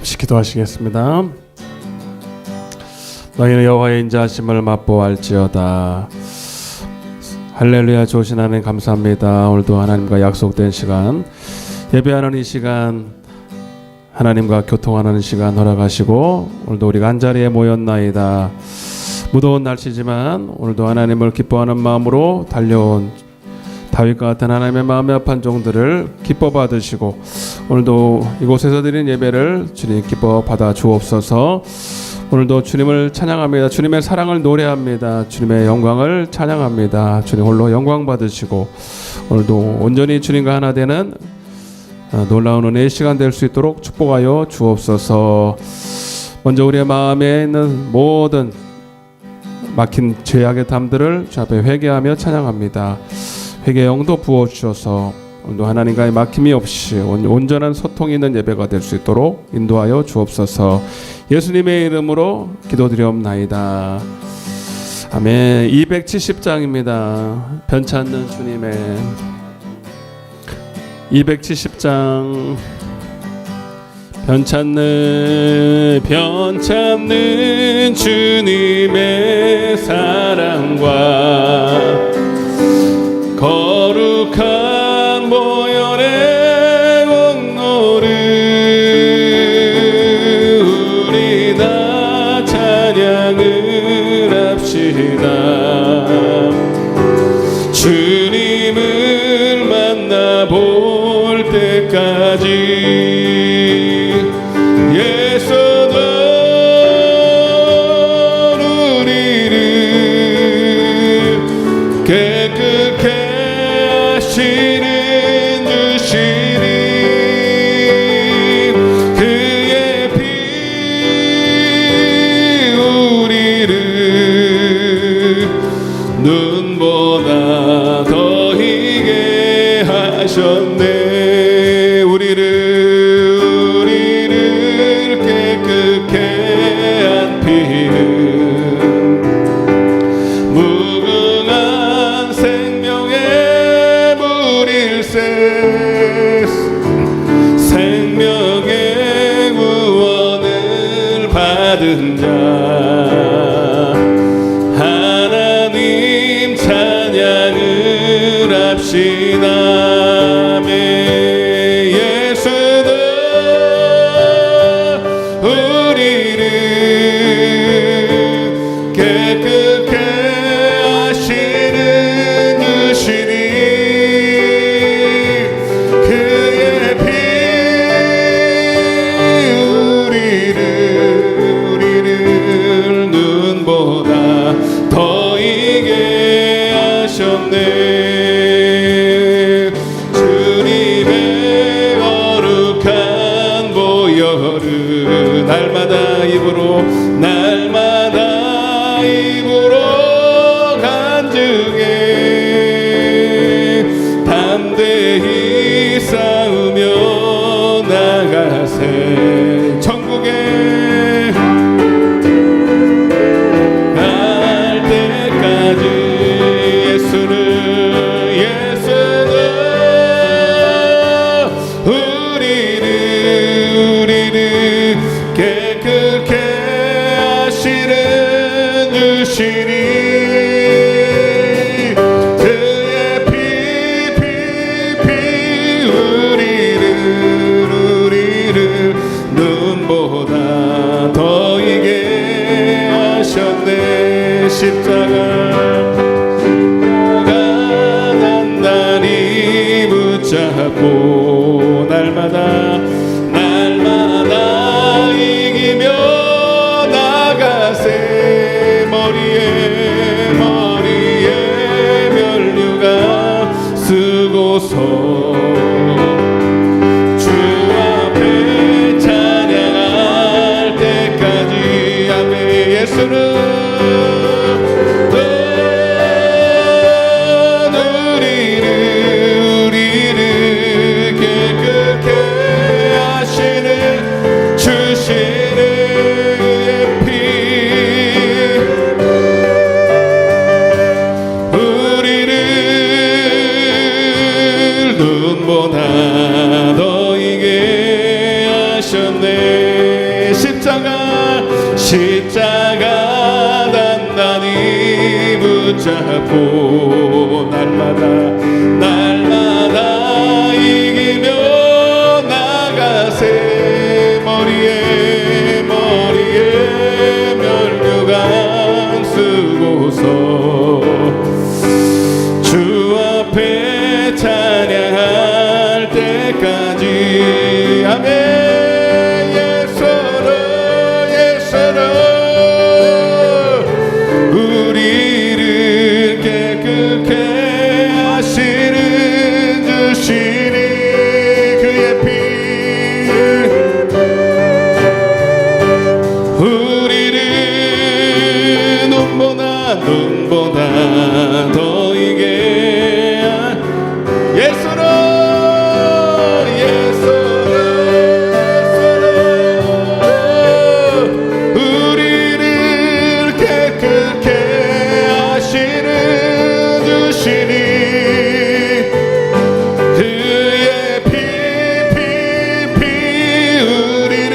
없이 기도하시겠습니다. 너희는 여호와의 인자하심을 맛보알지어다. 할렐루야. 좋으신 하나님 감사합니다. 오늘도 하나님과 약속된 시간, 예배하는 이 시간, 하나님과 교통하는 시간 허락하시고, 오늘도 우리가 한자리에 모였나이다. 무더운 날씨지만 오늘도 하나님을 기뻐하는 마음으로 달려온 다윗과 같은 하나님의 마음에 합한 종들을 기뻐 받으시고, 오늘도 이곳에서 드린 예배를 주님 기뻐 받아 주옵소서. 오늘도 주님을 찬양합니다. 주님의 사랑을 노래합니다. 주님의 영광을 찬양합니다. 주님 홀로 영광 받으시고, 오늘도 온전히 주님과 하나 되는 놀라운 은혜의 시간 될 수 있도록 축복하여 주옵소서. 먼저 우리의 마음에 있는 모든 막힌 죄악의 담들을 주 앞에 회개하며 찬양합니다. 회개의 영도 부어주셔서 오늘도 하나님과의 막힘이 없이 온전한 소통이 있는 예배가 될 수 있도록 인도하여 주옵소서. 예수님의 이름으로 기도드리옵나이다. 아멘. 270장입니다. 변찮는 주님의 270장. 변찮는 주님의 사랑과 거룩한 보혈의 공로를 우리 다 찬양을 합시다. 주님을 만나볼 때까지 눈보다 더 희게 하셨네. 우리를 깨끗게 한 피는 무궁한 생명의 물일세. 생명의 구원을 받은 자 시남의 예수는 우리를 깨끗게 하시는 주시니 그의 피 우리를 눈보다 더 이게 하셨네. 날마다 입으로 간증해 담대히 싸우며 나가세. 천국에 갈 때까지 예수는 우리를 깨끗게 하시는 주시니 그의 피 우리를 눈보다 더 이게 하셨네. 십자가 단단히 붙잡고 날마다 이기며 나가세. 머리에 면류가 쓰고서 주 앞에 찬양할 때까지. 아멘. 예수는 우리를 깨끗게 하시는 주시는 피 우리를 눈보다 더 이게 하셨네. 십자가 단단히 붙잡고 날마다 이기며 나가세. 머리에 면류관 쓰고서 주 앞에 찬양할 때까지. 아멘. 우리를 깨끗게 하시는 주시니 그의 피. 우리를 눈보다 더 이게 예수로 우리를 깨끗게 하시는 주시니 그의 피 우리를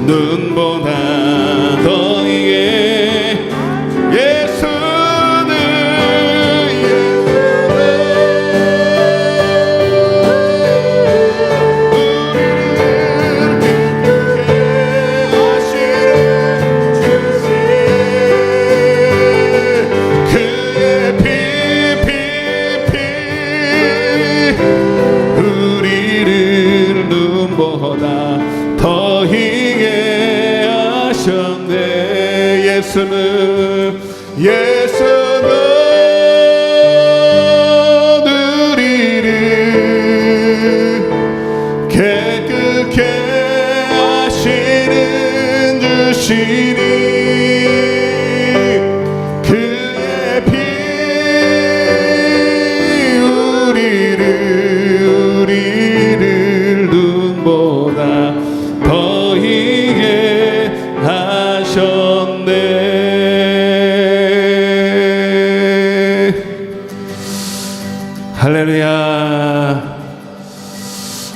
눈보다 더 이게 더 희게 하셨네. 예수는 우리를 깨끗게 하시는 주시니 그의 피 우리를 눈보다 더 희게 하셨네. 할렐루야.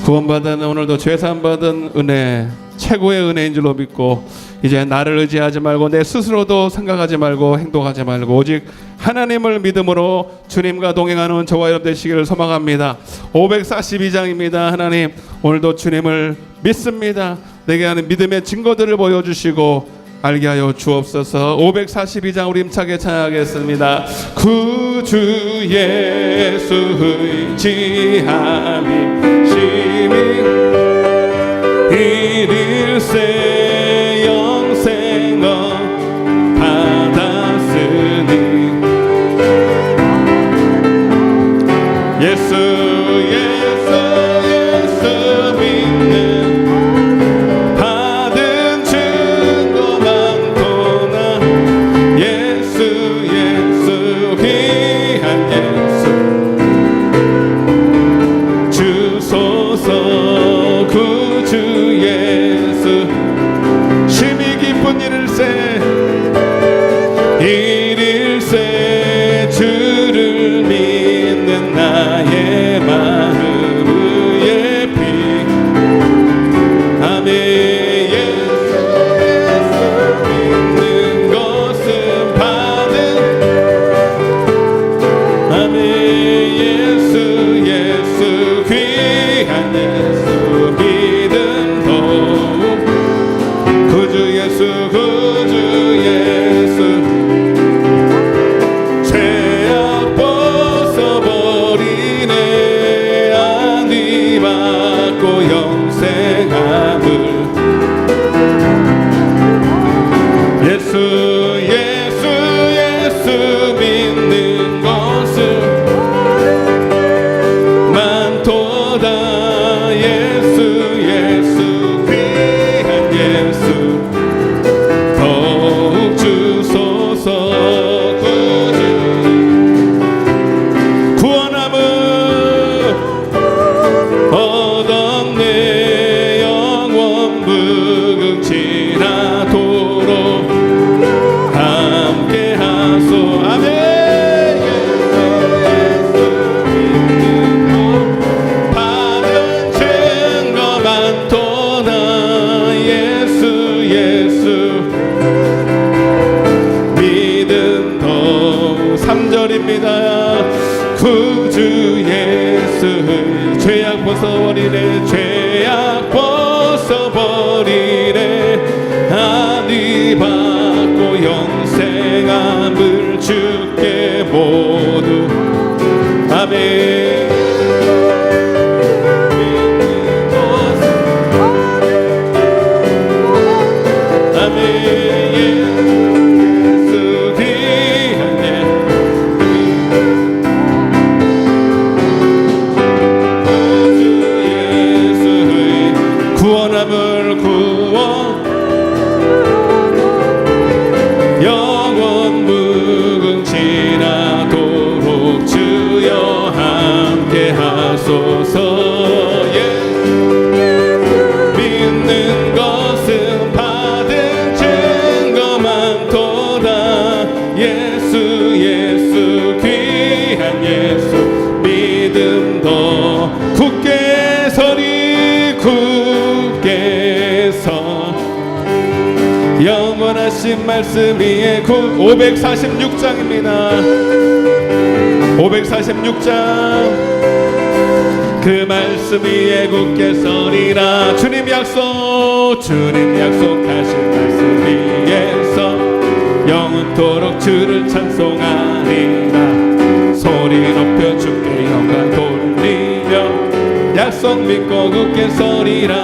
구원받은 오늘도 죄사함받은 은혜, 최고의 은혜인 줄로 믿고 이제 나를 의지하지 말고 내 스스로도 생각하지 말고 행동하지 말고 오직 하나님을 믿음으로 주님과 동행하는 저와 여러분 되시기를 소망합니다. 542장입니다. 하나님, 오늘도 주님을 믿습니다. 내게 하는 믿음의 증거들을 보여주시고 알게 하여 주옵소서. 542장 우리 힘차게 찬양하겠습니다. 구주 예수 의지함이 심히 이릴세 영생을 받았으니 예수 믿는 받은 증거 많도다. 예수 귀한 예수 주소서. 구주 예수 심히 기쁜 이릴세 주를 믿는 나의 마음 의의 피. 아멘. 예수 믿는 것은 받은 아멘. 예수 귀한 예수 믿음 더욱 구주 예수 죄악 벗어버리네. 안위 받고 영생함을 예수 믿는 것은 많도다. 예수 귀한 예수 더욱 주소서. 구원함을 얻었네. 영원 무궁지나도록 함께 하소. 아멘. 예수 믿는 것 받은 죄 죄악 벗어버리네 죄악 벗어버리네 아니 받고 영생함을 주께 모두 아멘 영원 무궁지나도록 주여 함께 하소서 믿는 것은 받은 증거 많도다 예수 예수 귀한 예수 믿음 더 굳게 서리 굳게 서 영원하신 말씀 위에 546장입니다 546장 그 말씀 위에 굳게 서리라 주님 약속하신 말씀 위에서 영원토록 주를 찬송하리라 소리 높여 주께 영광 돌리며 약속 믿고 굳게 서리라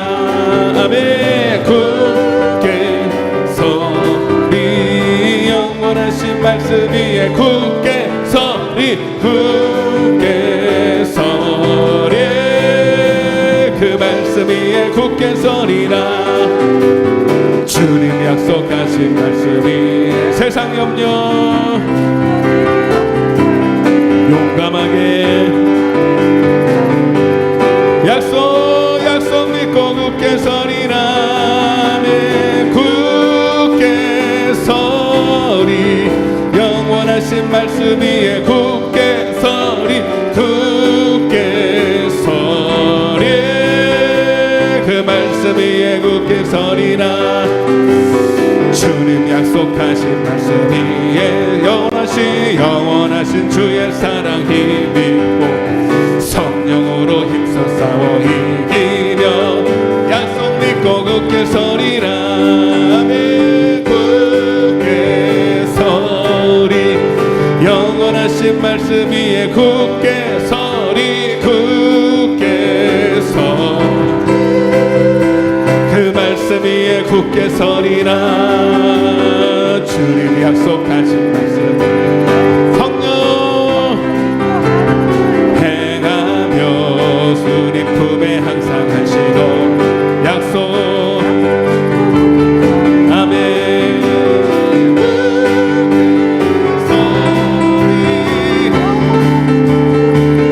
아멘 굳게 서리 영원하신 말씀 위에 굳게 서리 굳게 서리 그 말씀 위에 굳게 서리라 주님 약속하신 말씀 위에 세상 염려 용감하게 약속 믿고 굳게 서리라 네 굳게 서리 영원하신 말씀 위에 굳게 서리 굳게 서리 그 말씀 위에 굳게 서리라 주님 약속하신 말씀 위에 영원하신 주의 사랑 힘입고 성령으로 힘써 싸워 이기며 약속 믿고 굳게 서리라 아멘 굳게 서리 영원하신 말씀 위에 굳게 서리 굳게 서 그 말씀 위에 굳게 서리라 주님 약속하신 말씀 성령 행하며 주님 품에 항상 하시고 약속 아멘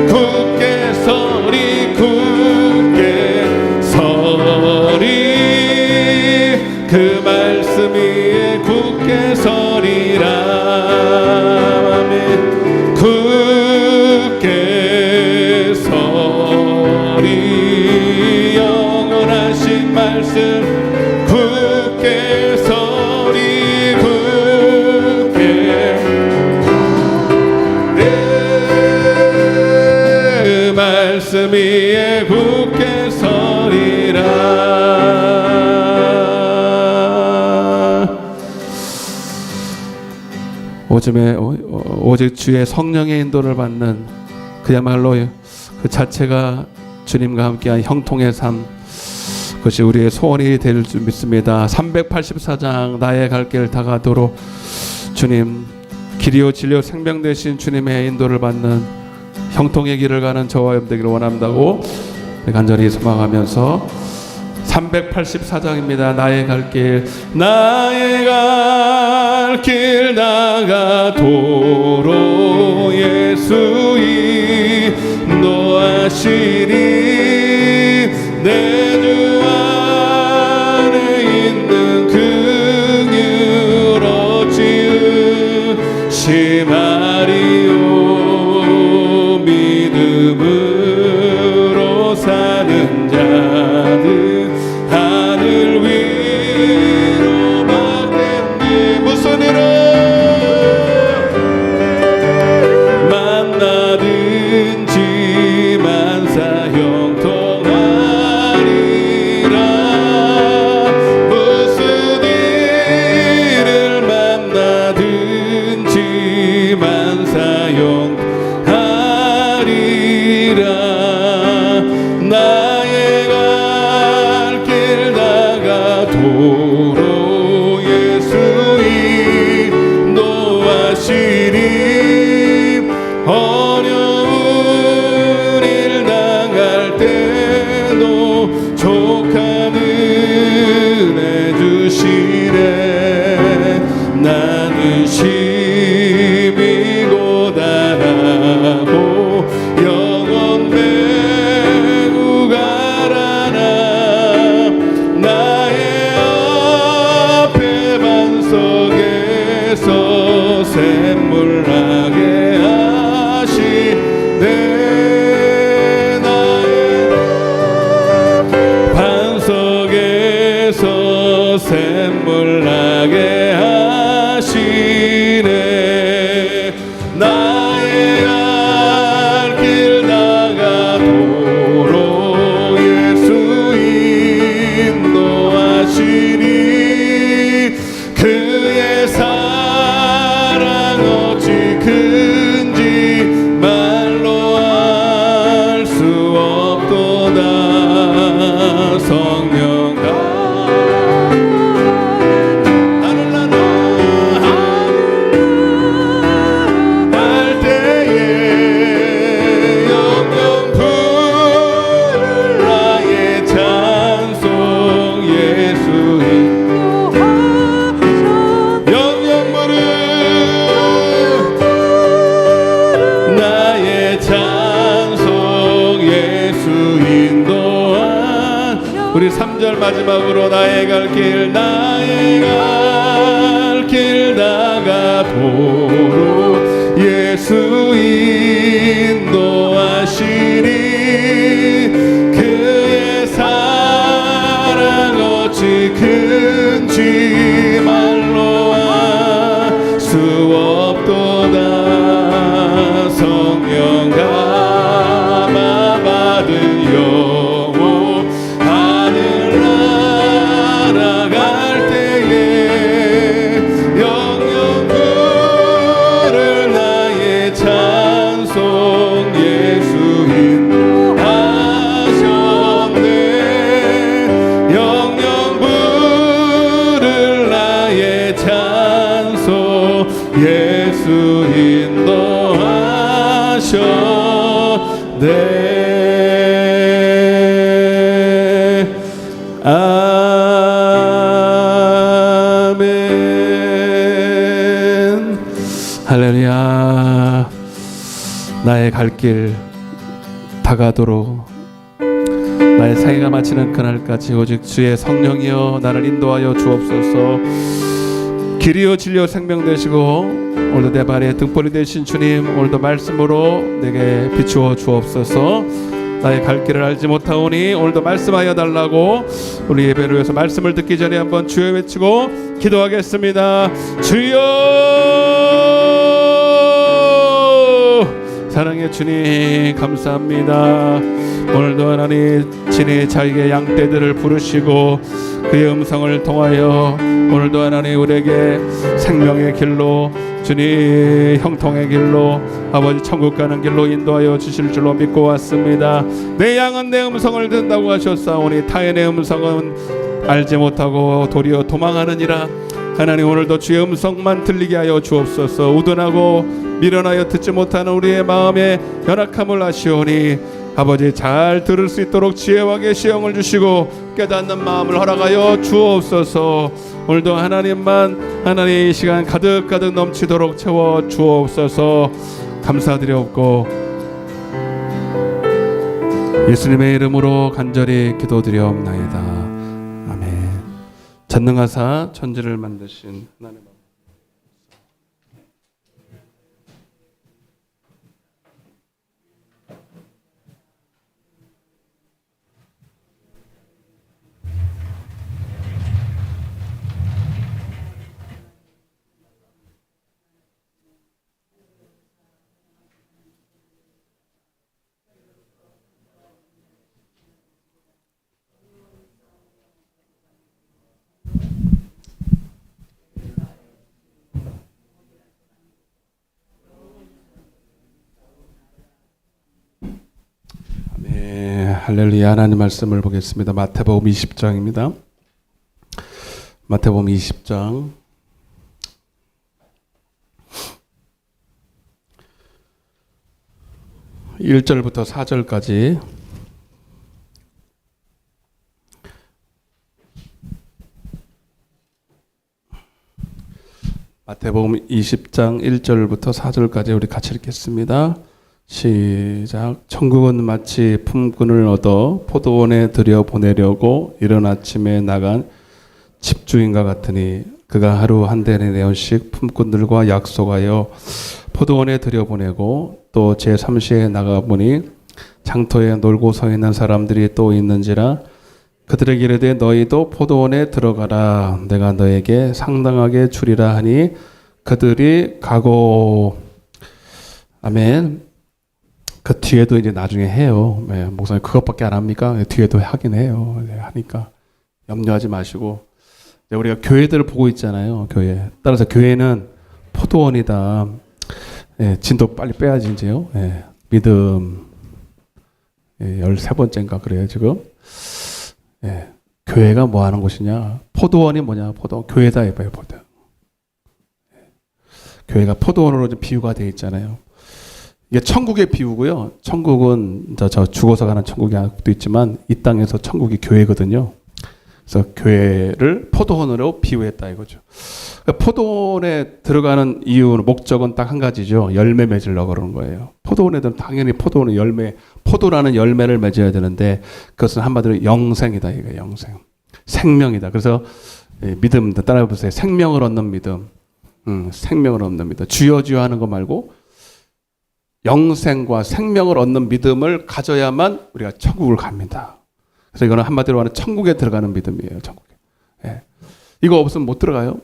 굳게 서리 굳게 서리 그 말씀 위에 굳게 서리라 아멘 굳게 서리 영원하신 말씀 굳게 서리 굳게 그 말씀 위에 굳게 서리라 오직 주의 성령의 인도를 받는 그야말로 그 자체가 주님과 함께한 형통의 삶 그것이 우리의 소원이 될 줄 믿습니다. 384장 나의 갈 길 다 가도록 주님 길이요 진리요 생명 되신 주님의 인도를 받는 형통의 길을 가는 저와 여러분 되기를 원한다고 간절히 소망하면서 384장입니다. 나의 갈 길 다 가도록 예수 인도하시니 내 주 안에 있는 긍휼 어찌으시마리오 믿음으로 사는 자들 하늘 위로 받겠니 무슨 일을 만나든지 만사 형통 도로 예수 인도하시니 어려운 일 당할 때도 족한 은혜 주시네. 나는 심히 고단하고 영원 매우 가라나 나의 앞에 반석에서 샘물 나게 하시네. 나의 반석에서 샘물 나게 하시네. 나의 갈 길 다가 도로 예수 인도하시니 그의 사랑 어찌 큰지 말로 알 수 없도다. 성령아 할 때에 영영 부를 나의 찬송 예수인 영영 부를 나의 찬송 예수 인도한. 우리 3절 마지막으로 나의 갈 길 다가 도로 예수 인도하시니 그의 사랑 어찌 큰지 말로 알 수 없도다. 성령 감화 받은 영혼 하늘 날아갈 때에 영영 부를 나의 찬송 예수 인도하셨네. 영영 부를 나의 찬송 예수 인도하셨네. 아멘. 할렐루야. 나의 갈 길 다가도록 나의 생애가 마치는 그날까지 오직 주의 성령이여 나를 인도하여 주옵소서. 길이요 진리요 생명 되시고 오늘도 내 발에 등불이 되신 주님, 오늘도 말씀으로 내게 비추어 주옵소서. 나의 갈 길을 알지 못하오니 오늘도 말씀하여 달라고 우리 예배를 위해서 말씀을 듣기 전에 한번 주여 외치고 기도하겠습니다. 주여! 사랑의 주님 감사합니다. 오늘도 하나님 친히 자기의 양떼들을 부르시고 그의 음성을 통하여 오늘도 하나님 우리에게 생명의 길로 주님 형통의 길로 아버지 천국 가는 길로 인도하여 주실 줄로 믿고 왔습니다. 내 양은 내 음성을 듣는다고 하셨사오니 타인의 음성은 알지 못하고 도리어 도망하느니라. 하나님 오늘도 주의 음성만 들리게 하여 주옵소서. 우둔하고 미련하여 듣지 못하는 우리의 마음에 연약함을 아시오니 아버지 잘 들을 수 있도록 지혜와 계시형을 주시고 깨닫는 마음을 허락하여 주옵소서. 오늘도 하나님만 하나님 이 시간 가득가득 넘치도록 채워 주옵소서. 감사드리옵고 예수님의 이름으로 간절히 기도드리옵나이다. 아멘. 전능하사 천지를 만드신 하나님 할렐루야. 하나님 말씀을 보겠습니다. 마태복음 20장입니다. 마태복음 20장 1절부터 4절까지 마태복음 20장 1절부터 4절까지 우리 같이 읽겠습니다. 시작. 천국은 마치 품꾼을 얻어 포도원에 들여보내려고 이른 아침에 나간 집주인과 같으니 그가 하루 한 데나리온씩 품꾼들과 약속하여 포도원에 들여보내고 또 제3시에 나가보니 장터에 놀고 서 있는 사람들이 또 있는지라 그들에게 이르되 너희도 포도원에 들어가라 내가 너에게 상당하게 주리라 하니 그들이 가고. 아멘. 그 뒤에도 이제 나중에 해요. 네, 목사님 그것밖에 안 합니까? 뒤에도 하긴 해요. 네, 하니까 염려하지 마시고. 네, 우리가 교회들을 보고 있잖아요. 교회. 따라서 교회는 포도원이다. 네, 진도 빨리 빼야지 이제요. 네, 믿음 13번째인가 그래요 지금. 네, 교회가 뭐 하는 곳이냐? 포도원이 뭐냐? 포도원. 교회다 이봐요. 포도원. 네, 교회가 포도원으로 좀 비유가 되어 있잖아요. 이게 천국의 비유고요. 천국은 저 죽어서 가는 천국도 있지만 이 땅에서 천국이 교회거든요. 그래서 교회를 포도원으로 비유했다 이거죠. 포도원에 들어가는 이유는 목적은 딱 한 가지죠. 열매 맺으려고 그러는 거예요. 포도원에는 당연히 포도원은 열매, 포도라는 열매를 맺어야 되는데 그것은 한마디로 영생이다 이거예요. 영생, 생명이다. 그래서 믿음 따라해 보세요. 생명을 얻는 믿음, 생명을 얻는 믿음. 주여 주여 하는 거 말고 영생과 생명을 얻는 믿음을 가져야만 우리가 천국을 갑니다. 그래서 이거는 한마디로 하는 천국에 들어가는 믿음이에요. 천국에. 예. 이거 없으면 못 들어가요.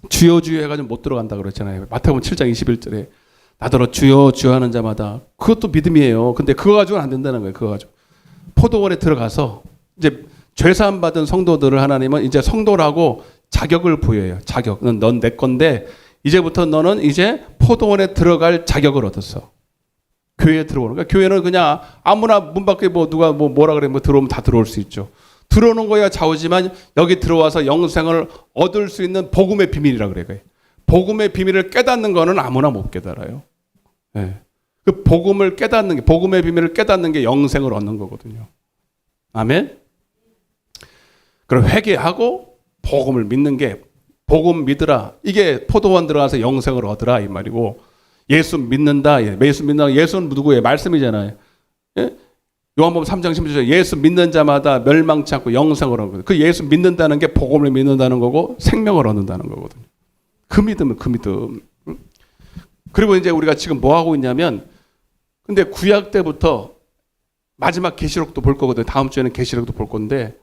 주여 주여 해가지고 못 들어간다 그랬잖아요. 마태복음 7장 21절에 나더러 주여 주여 하는 자마다. 그것도 믿음이에요. 근데 그거 가지고는 안 된다는 거예요. 그거 가지고. 포도원에 들어가서 이제 죄사함 받은 성도들을 하나님은 이제 성도라고 자격을 부여해요. 자격. 넌 내 건데 이제부터 너는 이제 포도원에 들어갈 자격을 얻었어. 교회에 들어오는 거야. 교회는 그냥 아무나 문 밖에 뭐 누가 뭐라 그래 뭐 들어오면 다 들어올 수 있죠. 들어오는 거야 좌우지만 여기 들어와서 영생을 얻을 수 있는 복음의 비밀이라 그래. 복음의 비밀을 깨닫는 거는 아무나 못 깨달아요. 네. 그 복음을 깨닫는 게 복음의 비밀을 깨닫는 게 영생을 얻는 거거든요. 아멘. 그럼 회개하고 복음을 믿는 게 복음 믿으라. 이게 포도원 들어가서 영생을 얻으라 이 말이고 예수 믿는다. 예수 믿는다. 예수는 누구예요? 말씀이잖아요. 예? 요한복음 3장 16절 예수 믿는 자마다 멸망치 않고 영생을 얻는 거예요. 그 예수 믿는다는 게 복음을 믿는다는 거고 생명을 얻는다는 거거든요. 그 믿음은 그 믿음. 그리고 이제 우리가 지금 뭐 하고 있냐면 근데 구약 때부터 마지막 계시록도 볼 거거든요. 다음 주에는 계시록도 볼 건데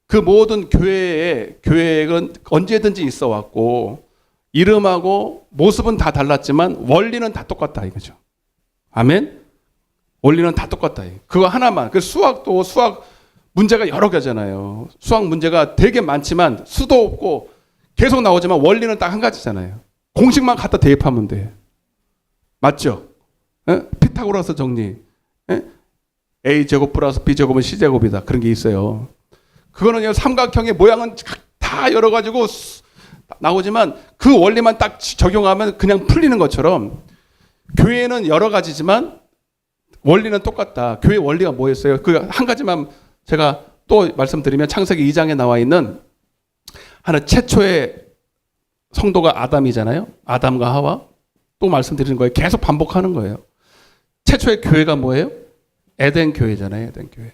그 모든 교회의 계획은 언제든지 있어 왔고 이름하고 모습은 다 달랐지만 원리는 다 똑같다 이거죠. 아멘. 원리는 다 똑같다. 그거 하나만. 그 수학도 수학 문제가 여러 개잖아요. 수학 문제가 되게 많지만 수도 없고 계속 나오지만 원리는 딱 한 가지잖아요. 공식만 갖다 대입하면 돼. 맞죠? 에? 피타고라스 정리. 에? A제곱 플러스 B제곱은 C제곱이다. 그런 게 있어요. 그거는 그냥 삼각형의 모양은 다 여러 가지고 나오지만 그 원리만 딱 적용하면 그냥 풀리는 것처럼 교회는 여러 가지지만 원리는 똑같다. 교회 원리가 뭐였어요? 그 한 가지만 제가 또 말씀드리면 창세기 2장에 나와 있는 하나 최초의 성도가 아담이잖아요. 아담과 하와. 또 말씀드리는 거예요. 계속 반복하는 거예요. 최초의 교회가 뭐예요? 에덴 교회잖아요. 에덴 교회.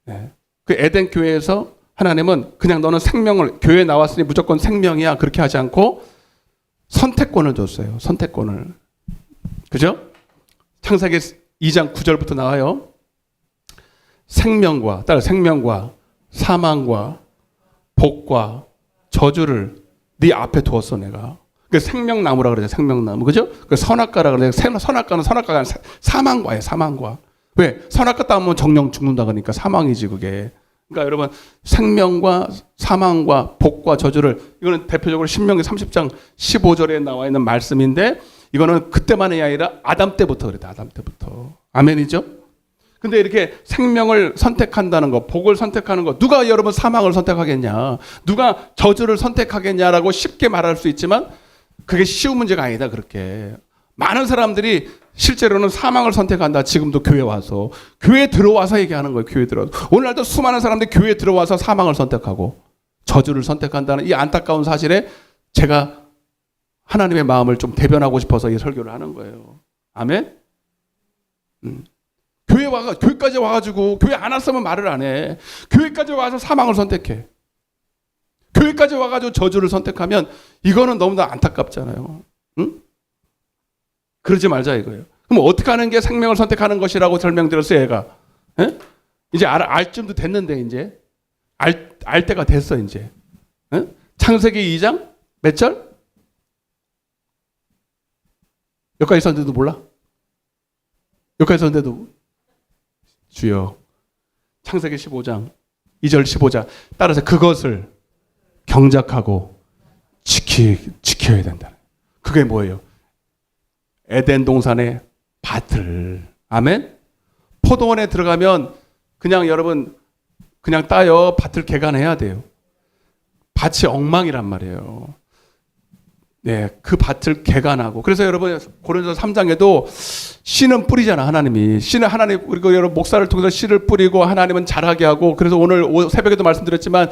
네. 그 에덴 교회에서 하나님은 그냥 너는 생명을 교회에 나왔으니 무조건 생명이야 그렇게 하지 않고 선택권을 줬어요. 선택권을. 그죠? 창세기 2장 9절부터 나와요. 생명과 따라 생명과 사망과 복과 저주를 네 앞에 두었어 내가. 그 생명나무라 그러죠. 생명나무. 그죠? 그 선악과라 그러죠. 선악과는 사망과예요. 사망과. 왜? 선악과 따면 정령 죽는다 그러니까 사망이지 그게. 그러니까 여러분 생명과 사망과 복과 저주를 이거는 대표적으로 신명기 30장 15절에 나와 있는 말씀인데 이거는 그때만이 아니라 아담 때부터 그랬다. 아담 때부터. 아멘이죠? 근데 이렇게 생명을 선택한다는 거, 복을 선택하는 거, 누가 여러분 사망을 선택하겠냐, 누가 저주를 선택하겠냐라고 쉽게 말할 수 있지만 그게 쉬운 문제가 아니다. 그렇게 많은 사람들이 실제로는 사망을 선택한다. 지금도 교회 와서, 교회 들어와서 얘기하는 거예요. 교회 들어와서. 오늘날도 수많은 사람들이 교회 들어와서 사망을 선택하고 저주를 선택한다는 이 안타까운 사실에 제가 하나님의 마음을 좀 대변하고 싶어서 이 설교를 하는 거예요. 아멘? 교회까지 와가지고 교회 안 왔으면 말을 안 해. 교회까지 와서 사망을 선택해. 교회까지 와가지고 저주를 선택하면 이거는 너무나 안타깝잖아요. 응? 그러지 말자 이거예요. 그럼 어떻게 하는 게 생명을 선택하는 것이라고 설명드렸어요, 얘가. 에? 이제 알 쯤도 됐는데 이제 알 때가 됐어 이제. 에? 창세기 2장 몇 절? 여기까지 있었는데도 몰라? 여기까지 있었는데도 주여. 창세기 15장 2절 15장 따라서 그것을 경작하고 지켜야 된다. 그게 뭐예요? 에덴 동산의 밭을. 아멘? 포도원에 들어가면 그냥 여러분 그냥 따요 밭을 개간해야 돼요. 밭이 엉망이란 말이에요. 네, 그 밭을 개간하고. 그래서 여러분 고린도서 3장에도 씨는 뿌리잖아. 하나님이 씨는 하나님, 그리고 여러분 목사를 통해서 씨를 뿌리고 하나님은 자라게 하고. 그래서 오늘 새벽에도 말씀드렸지만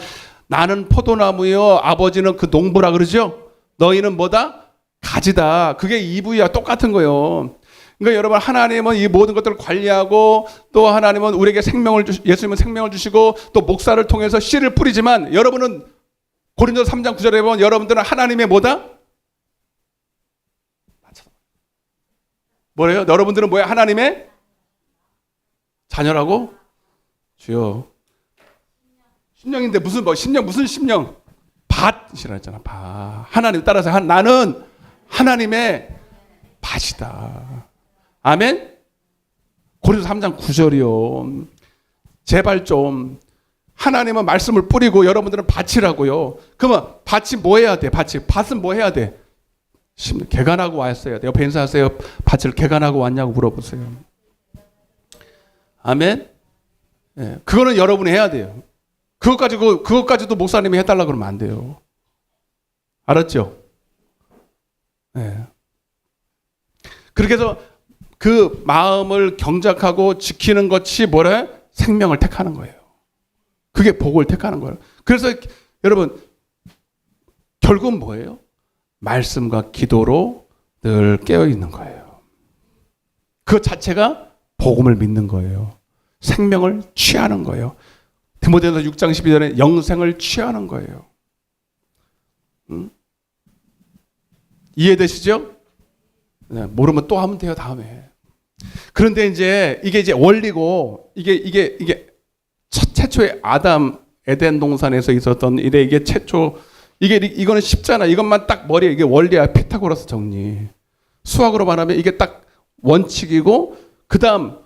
나는 포도나무요 아버지는 그 농부라 그러죠. 너희는 뭐다? 가지다. 그게 이브야. 똑같은 거예요. 그러니까 여러분 하나님은 이 모든 것들을 관리하고 또 하나님은 우리에게 예수님은 생명을 주시고 또 목사를 통해서 씨를 뿌리지만 여러분은 고린도서 3장 9절에 보면 여러분들은 하나님의 뭐다? 뭐래요? 여러분들은 뭐야? 하나님의 자녀라고? 주여. 심령인데 무슨 심령 무슨 심령? 밭이라 했잖아. 밭. 하나님 따라서 나는 하나님의 밭이다. 아멘? 고린도서 3장 9절이요. 제발 좀 하나님은 말씀을 뿌리고 여러분들은 밭이라고요. 그러면 밭이 뭐 해야 돼? 밭은 뭐 해야 돼? 개간하고 왔어야 돼요. 옆에 인사하세요. 밭을 개간하고 왔냐고 물어보세요. 아멘? 네, 그거는 여러분이 해야 돼요. 그것까지도 목사님이 해달라고 그러면 안 돼요. 알았죠? 네. 그렇게 해서 그 마음을 경작하고 지키는 것이 뭐래? 생명을 택하는 거예요. 그게 복을 택하는 거예요. 그래서 여러분 결국은 뭐예요? 말씀과 기도로 늘 깨어 있는 거예요. 그 자체가 복음을 믿는 거예요. 생명을 취하는 거예요. 디모데전서 6장 12절에 영생을 취하는 거예요. 이해되시죠? 네, 모르면 또 하면 돼요, 다음에. 그런데 이게 원리고 이게 최초의 아담 에덴 동산에서 있었던 일에 이게 이거는 쉽잖아. 이것만 딱 머리에 이게 원리야. 피타고라스 정리. 수학으로 말하면 이게 딱 원칙이고 그다음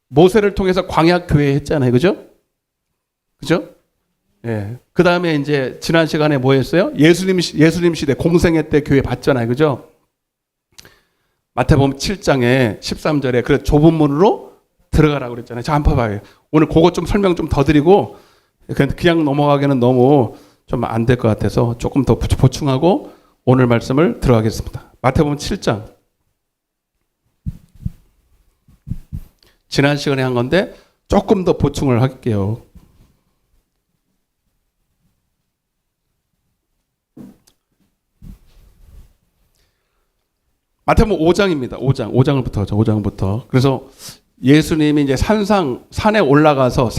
모세를 통해서 광야 교회 했잖아요. 그죠? 예. 그다음에 이제 지난 시간에 뭐 했어요? 예수님 시대 공생애 때 교회 봤잖아요. 그죠? 마태복음 7장에 13절에 그래 좁은 문으로 들어가라고 그랬잖아요. 자, 한번 봐봐요. 오늘 그거 좀 설명 좀 더 드리고 그냥 넘어가기는 너무 좀 안 될 것 같아서 조금 더 보충하고 오늘 말씀을 들어가겠습니다. 마태복음 7장. 지난 시간에 한 건데 조금 더 보충을 할게요. 마태복음 5장입니다. 5장부터 하죠. 5장부터. 그래서 예수님이 이제 산에 올라가서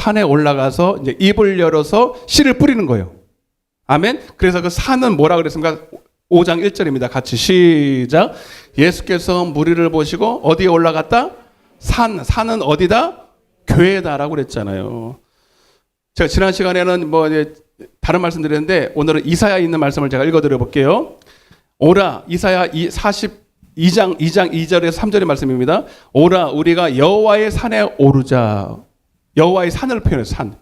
이제 입을 열어서 씨를 뿌리는 거예요. 아멘. 그래서 그 산은 뭐라 그랬습니까? 5장 1절입니다. 같이 시작. 예수께서 무리를 보시고 어디에 올라갔다? 산은 어디다? 교회다라고 그랬잖아요. 제가 지난 시간에는 뭐 이제 다른 말씀 드렸는데 오늘은 이사야에 있는 말씀을 제가 읽어드려 볼게요. 오라 이사야 2장 2절에서 3절의 말씀입니다. 오라 우리가 여호와의 산에 오르자. 여호와의 산을 표현해요. 산.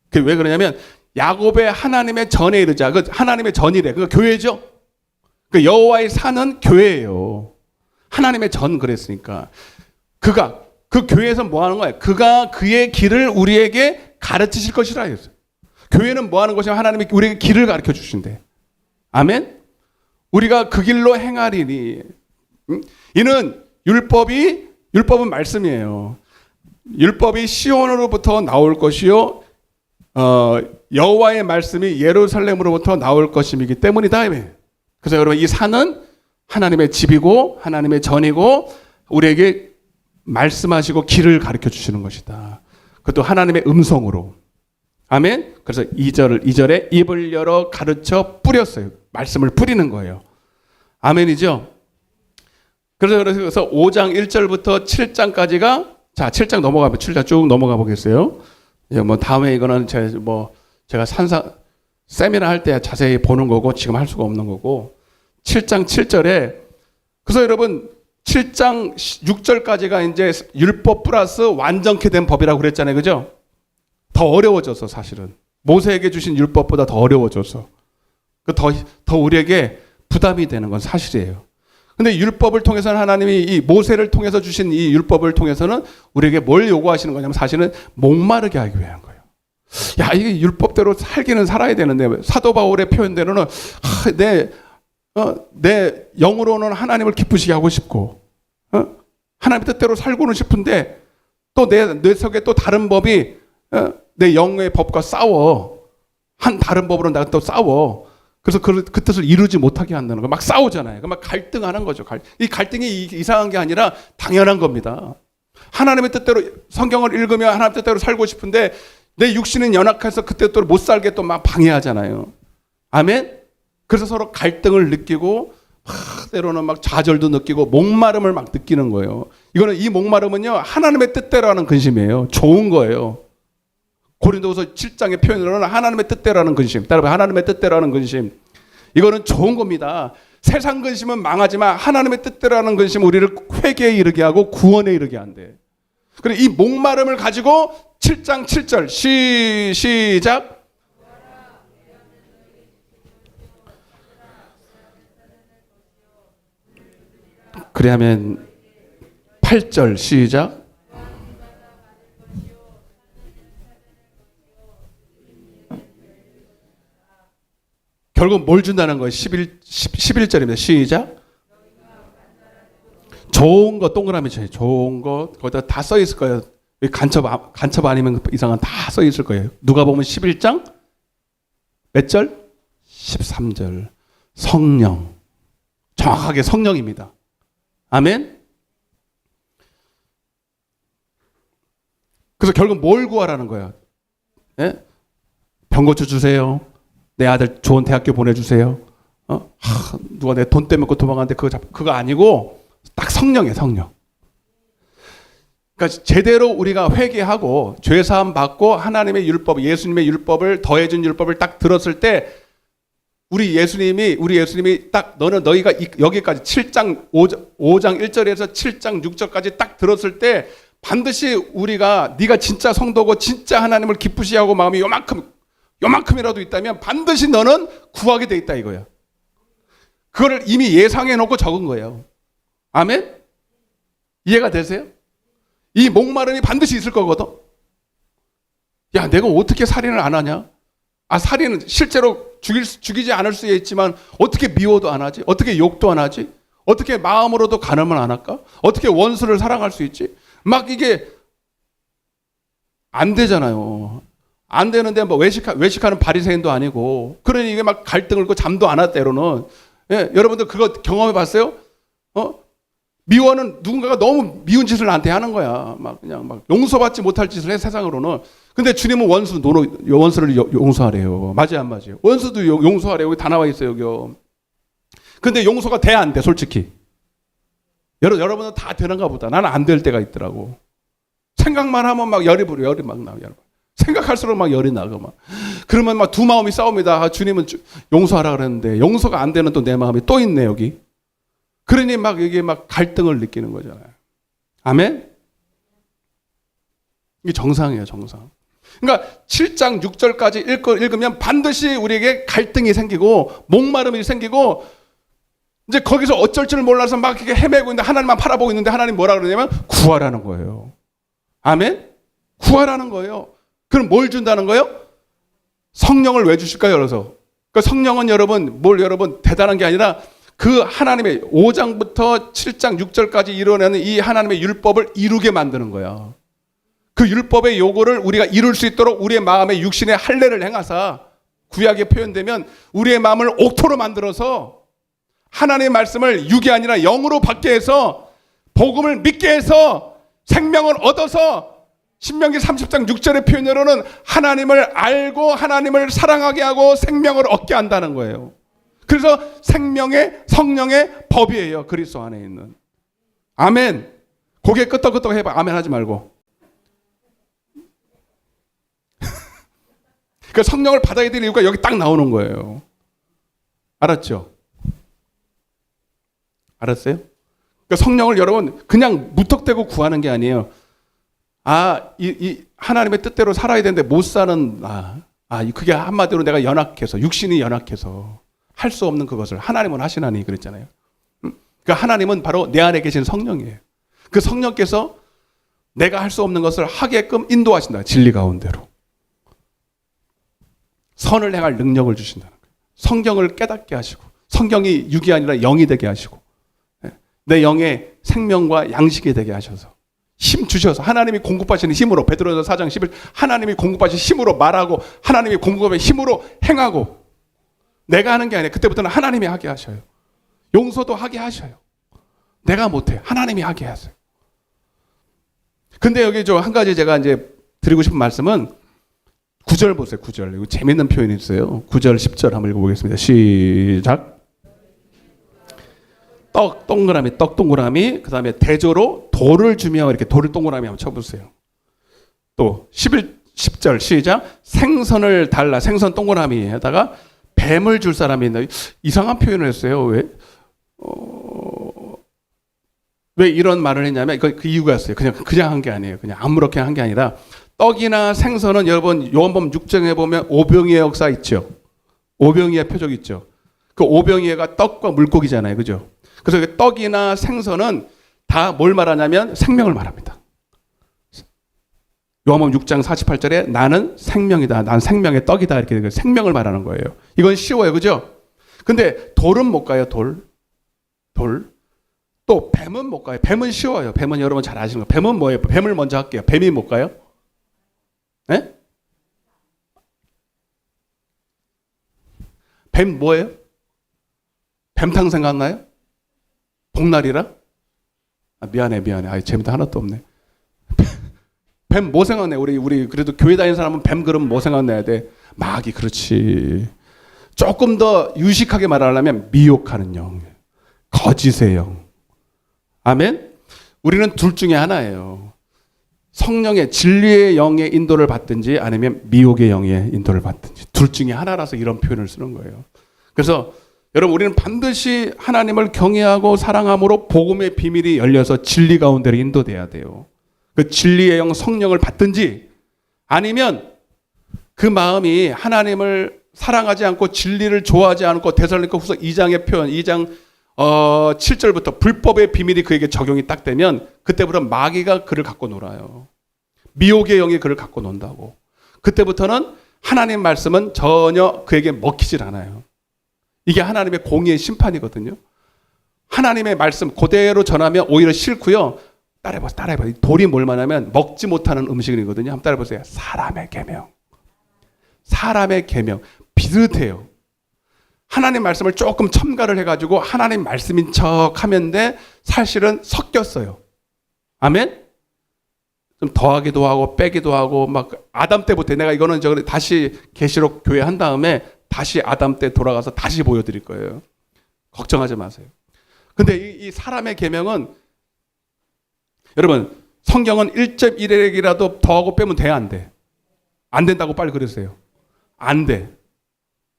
그 왜 그러냐면 야곱의 하나님의 전에 이르자. 그 하나님의 전이래. 그 교회죠. 그 여호와의 산은 교회예요. 하나님의 전 그랬으니까. 그가 그 교회에서 뭐 하는 거예요? 그가 그의 길을 우리에게 가르치실 것이라 했어요. 교회는 뭐 하는 것이냐면 하나님이 우리에게 길을 가르쳐 주신대. 아멘? 우리가 그 길로 행하리니. 이는 율법은 말씀이에요. 율법이 시온으로부터 나올 것이요 여호와의 말씀이 예루살렘으로부터 나올 것임이기 때문이다. 그래서 여러분 이 산은 하나님의 집이고 하나님의 전이고 우리에게 말씀하시고 길을 가르쳐 주시는 것이다. 그것도 하나님의 음성으로. 아멘. 그래서 2절에 입을 열어 가르쳐 뿌렸어요. 말씀을 뿌리는 거예요. 아멘이죠. 그래서 5장 1절부터 7장까지가 자 7장 넘어가면 7장 쭉 넘어가 보겠어요. 뭐 다음에 이거는 제가 세미나 할 때 자세히 보는 거고 지금 할 수가 없는 거고 7장 7절에 그래서 여러분 7장 6절까지가 이제 율법 플러스 완전케 된 법이라고 그랬잖아요. 그죠? 더 어려워졌어, 사실은. 모세에게 주신 율법보다 더 어려워졌어. 더 우리에게 부담이 되는 건 사실이에요. 근데 율법을 통해서는 하나님이 이 모세를 통해서 주신 이 율법을 통해서는 우리에게 뭘 요구하시는 거냐면 사실은 목마르게 하기 위한 거예요. 야, 이게 율법대로 살기는 살아야 되는데 사도 바울의 표현대로는 내 영으로는 하나님을 기쁘시게 하고 싶고 하나님 뜻대로 살고는 싶은데 또 내 속에 또 다른 법이 내 영의 법과 싸워. 한 다른 법으로 나가 또 싸워. 그래서 그 뜻을 이루지 못하게 한다는 거. 막 싸우잖아요. 막 갈등하는 거죠. 이 갈등이 이상한 게 아니라 당연한 겁니다. 하나님의 뜻대로 성경을 읽으며 하나님 뜻대로 살고 싶은데 내 육신은 연약해서 그 뜻대로 못 살게 또 막 방해하잖아요. 아멘? 그래서 서로 갈등을 느끼고 때로는 막 좌절도 느끼고 목마름을 막 느끼는 거예요. 이 목마름은요 하나님의 뜻대로 하는 근심이에요. 좋은 거예요. 고린도후서 7장의 표현으로는 하나님의 뜻대로 하는 근심. 따라서 하나님의 뜻대로 하는 근심. 이거는 좋은 겁니다. 세상 근심은 망하지만 하나님의 뜻대로 하는 근심은 우리를 회개에 이르게 하고 구원에 이르게 한대. 그리고 이 목마름을 가지고 7장 7절 시작. 그래야면 8절 시작. 결국 뭘 준다는 거예요? 11절입니다. 시작. 좋은 거 동그라미 쳐요. 좋은 거 거기다 다 써 있을 거예요. 간첩 아니면 이상한 다 써 있을 거예요. 누가 보면 11장 몇 절? 13절. 성령. 정확하게 성령입니다. 아멘. 그래서 결국 뭘 구하라는 거야? 예? 병고쳐 주세요. 내 아들 좋은 대학교 보내주세요. 누가 내 돈 때문에 도망가는데 그거 아니고 딱 성령이에요. 성령. 그러니까 제대로 우리가 회개하고 죄사함 받고 하나님의 율법, 예수님의 율법을 더해준 율법을 딱 들었을 때 우리 예수님이 딱 너희가 여기까지 7장 5장 1절에서 7장 6절까지 딱 들었을 때 반드시 우리가 네가 진짜 성도고 진짜 하나님을 기쁘시게 하고 마음이 요만큼이라도 있다면 반드시 너는 구하게 돼 있다 이거야. 그거를 이미 예상해 놓고 적은 거예요. 아멘? 이해가 되세요? 이 목마름이 반드시 있을 거거든. 야, 내가 어떻게 살인을 안 하냐? 살인은 실제로 죽이지 않을 수 있지만 어떻게 미워도 안 하지? 어떻게 욕도 안 하지? 어떻게 마음으로도 간음을 안 할까? 어떻게 원수를 사랑할 수 있지? 막 이게 안 되잖아요. 안 되는데 뭐 외식하는 바리새인도 아니고 그러니 이게 막 갈등을 고 잠도 안 하 때로는. 예, 여러분들 그거 경험해 봤어요? 미워는 누군가가 너무 미운 짓을 나한테 하는 거야. 막 그냥 막 용서받지 못할 짓을 해 세상으로는. 근데 주님은 원수를 용서하래요. 맞아요, 안 맞아요? 원수도 용서하래요. 여기 다 나와 있어요, 여기. 근데 용서가 돼, 안 돼, 솔직히? 여러분은 다 되는가 보다. 나는 안 될 때가 있더라고. 생각만 하면 막 열이 막 나요. 생각할수록 막 열이 나고 막. 그러면 막 두 마음이 싸웁니다. 주님은 용서하라 그랬는데 용서가 안 되는 또 내 마음이 또 있네, 여기. 그러니 막 이게 막 갈등을 느끼는 거잖아요. 아멘? 이게 정상이에요, 정상. 그러니까 7장 6절까지 읽으면 반드시 우리에게 갈등이 생기고 목마름이 생기고 이제 거기서 어쩔 줄 몰라서 막 이렇게 헤매고 있는데 하나님만 바라보고 있는데 하나님 뭐라 그러냐면 구하라는 거예요. 아멘? 구하라는 거예요. 그럼 뭘 준다는 거예요? 성령을 왜 주실까요? 그래서 그 성령은 여러분 여러분 대단한 게 아니라 그 하나님의 5장부터 7장 6절까지 이뤄내는 이 하나님의 율법을 이루게 만드는 거야. 그 율법의 요구를 우리가 이룰 수 있도록 우리의 마음에 육신의 할례를 행하사, 구약에 표현되면 우리의 마음을 옥토로 만들어서 하나님의 말씀을 육이 아니라 영으로 받게 해서 복음을 믿게 해서 생명을 얻어서 신명기 30장 6절의 표현으로는 하나님을 알고 하나님을 사랑하게 하고 생명을 얻게 한다는 거예요. 그래서 생명의 성령의 법이에요. 그리스도 안에 있는. 아멘. 고개 끄덕끄덕 해봐. 아멘 하지 말고. 그 성령을 받아야 될 이유가 여기 딱 나오는 거예요. 알았죠? 알았어요? 그 성령을 여러분 그냥 무턱대고 구하는 게 아니에요. 이 하나님의 뜻대로 살아야 되는데 못 사는 그게 한마디로 내가 연약해서, 육신이 연약해서 할 수 없는 그것을 하나님은 하시나니 그랬잖아요. 그 하나님은 바로 내 안에 계신 성령이에요. 그 성령께서 내가 할 수 없는 것을 하게끔 인도하신다. 진리 가운데로. 선을 행할 능력을 주신다는 거예요. 성경을 깨닫게 하시고, 성경이 육이 아니라 영이 되게 하시고, 내 영의 생명과 양식이 되게 하셔서 힘 주셔서 하나님이 공급하시는 힘으로, 베드로전서 4장 11 하나님이 공급하신 힘으로 말하고 하나님이 공급하신 힘으로 행하고, 내가 하는 게 아니라 그때부터는 하나님이 하게 하셔요. 용서도 하게 하셔요. 내가 못해. 하나님이 하게 하세요. 근데 여기 한 가지 제가 이제 드리고 싶은 말씀은 9절 보세요. 9절. 이거 재밌는 표현이 있어요. 9절 10절 한번 읽어보겠습니다. 시작. 떡 동그라미, 그 다음에 대조로 돌을 주며, 이렇게 돌을 동그라미 한번 쳐보세요. 또 10절 시작. 생선을 달라, 생선 동그라미에다가 뱀을 줄 사람이 있나? 이상한 표현을 했어요. 왜 이런 말을 했냐면 그 이유가 있어요. 그냥 한 게 아니에요. 그냥 아무렇게 한 게 아니라, 떡이나 생선은 여러분 요한복음 6장에 보면 오병이의 역사 있죠. 오병이의 표적 있죠. 그 오병이가 떡과 물고기잖아요. 그죠? 그래서 떡이나 생선은 다 뭘 말하냐면 생명을 말합니다. 요한복음 6장 48절에 나는 생명이다. 난 생명의 떡이다. 이렇게 생명을 말하는 거예요. 이건 쉬워요. 그죠? 근데 돌은 못 가요. 돌. 또 뱀은 못 가요. 뱀은 쉬워요. 뱀은 여러분 잘 아시는 거예요. 뱀은 뭐예요? 뱀을 먼저 할게요. 뱀이 못 가요? 네? 뱀 뭐예요? 뱀탕 생각나요? 복날이라? 미안해. 재미도 하나도 없네. 뱀 뭐 생각내? 우리 그래도 교회 다니는 사람은 뱀 그러면 뭐 생각내야 돼? 마귀, 그렇지. 조금 더 유식하게 말하려면 미혹하는 영, 거짓의 영. 아멘? 우리는 둘 중에 하나예요. 성령의 진리의 영의 인도를 받든지 아니면 미혹의 영의 인도를 받든지, 둘 중에 하나라서 이런 표현을 쓰는 거예요. 그래서 여러분, 우리는 반드시 하나님을 경외하고 사랑함으로 복음의 비밀이 열려서 진리 가운데로 인도돼야 돼요. 그 진리의 영 성령을 받든지 아니면 그 마음이 하나님을 사랑하지 않고 진리를 좋아하지 않고, 데살로니가후서 2장의 표현, 2장 7절부터 불법의 비밀이 그에게 적용이 딱 되면 그때부터 마귀가 그를 갖고 놀아요. 미혹의 영이 그를 갖고 논다고. 그때부터는 하나님 말씀은 전혀 그에게 먹히질 않아요. 이게 하나님의 공의의 심판이거든요. 하나님의 말씀 그대로 전하면 오히려 싫고요. 따라해봐. 돌이 뭘 말하면 먹지 못하는 음식이거든요. 한번 따라해보세요. 사람의 계명. 사람의 계명. 비슷해요. 하나님 말씀을 조금 첨가를 해가지고 하나님 말씀인 척 하면 돼. 사실은 섞였어요. 아멘? 좀 더하기도 하고 빼기도 하고, 막 아담 때부터 내가 이거는 다시 계시록 교회 한 다음에 다시 아담 때 돌아가서 다시 보여드릴 거예요. 걱정하지 마세요. 근데 이 사람의 계명은, 여러분, 성경은 1.1핵이라도 더하고 빼면 돼, 안 돼? 안 된다고 빨리 그러세요. 안 돼.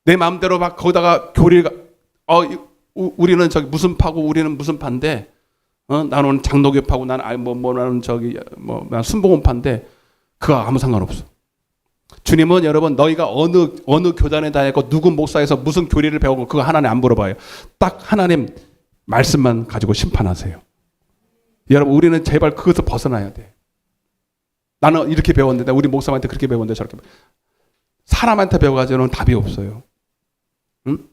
내 마음대로 막 거기다가 교리가, 우리는 저기 무슨 파고 우리는 무슨 파인데, 나는 장로교 파고 나는 난 순복음 파인데, 그거 아무 상관없어. 주님은 여러분, 너희가 어느 교단에 다녔고 누구 목사에서 무슨 교리를 배우고 그거 하나님 안 물어봐요. 딱 하나님 말씀만 가지고 심판하세요. 여러분, 우리는 제발 그것을 벗어나야 돼. 나는 이렇게 배웠는데, 우리 목사님한테 그렇게 배웠는데, 저렇게. 사람한테 배워가지고는 답이 없어요. 응?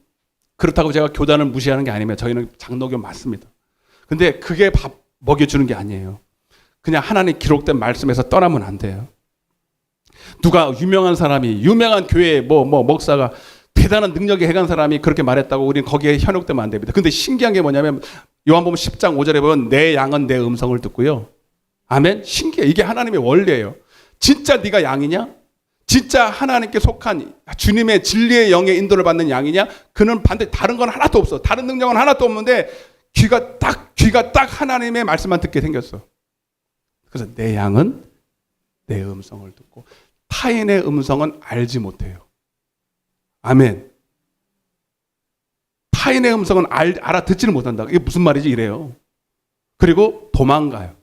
그렇다고 제가 교단을 무시하는 게 아니면 저희는 장로교 맞습니다. 근데 그게 밥 먹여주는 게 아니에요. 그냥 하나님 기록된 말씀에서 떠나면 안 돼요. 누가 유명한 사람이, 유명한 교회 목사가 대단한 능력에 행한 사람이 그렇게 말했다고 우리는 거기에 현혹되면 안 됩니다. 근데 신기한 게 뭐냐면 요한복음 10장 5절에 보면 내 양은 내 음성을 듣고요. 아멘? 신기해. 이게 하나님의 원리예요. 진짜 네가 양이냐? 진짜 하나님께 속한 주님의 진리의 영의 인도를 받는 양이냐? 그는 반드시 다른 건 하나도 없어. 다른 능력은 하나도 없는데 귀가 딱 하나님의 말씀만 듣게 생겼어. 그래서 내 양은 내 음성을 듣고 타인의 음성은 알지 못해요. 아멘. 타인의 음성은 알아듣지를 못한다. 이게 무슨 말이지? 이래요. 그리고 도망가요.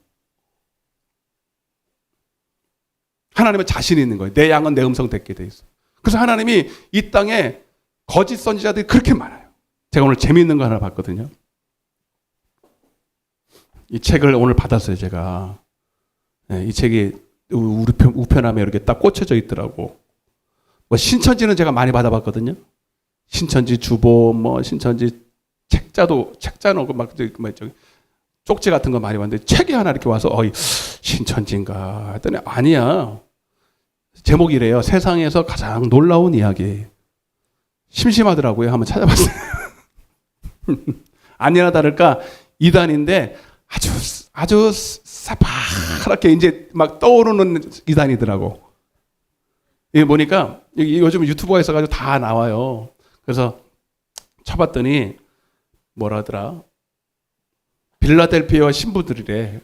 하나님은 자신이 있는 거예요. 내 양은 내 음성 듣게 돼 있어. 그래서 하나님이 이 땅에 거짓 선지자들이 그렇게 많아요. 제가 오늘 재미있는 거 하나 봤거든요. 이 책을 오늘 받았어요, 제가. 이 책이 우리 우편함에 이렇게 딱 꽂혀져 있더라고. 신천지는 제가 많이 받아봤거든요. 신천지 주보, 신천지 책자도 막 저기 쪽지 같은 거 많이 봤는데 책이 하나 이렇게 와서 신천지인가 했더니 아니야. 제목이래요. 세상에서 가장 놀라운 이야기. 심심하더라고요. 한번 찾아봤어요. 아니나 다를까 이단인데 아주 새파랗게 이제 막 떠오르는 이단이더라고. 이게 보니까 요즘 유튜브가 있어가지고 다 나와요. 그래서 쳐봤더니 뭐라더라? 빌라델피아 신부들이래.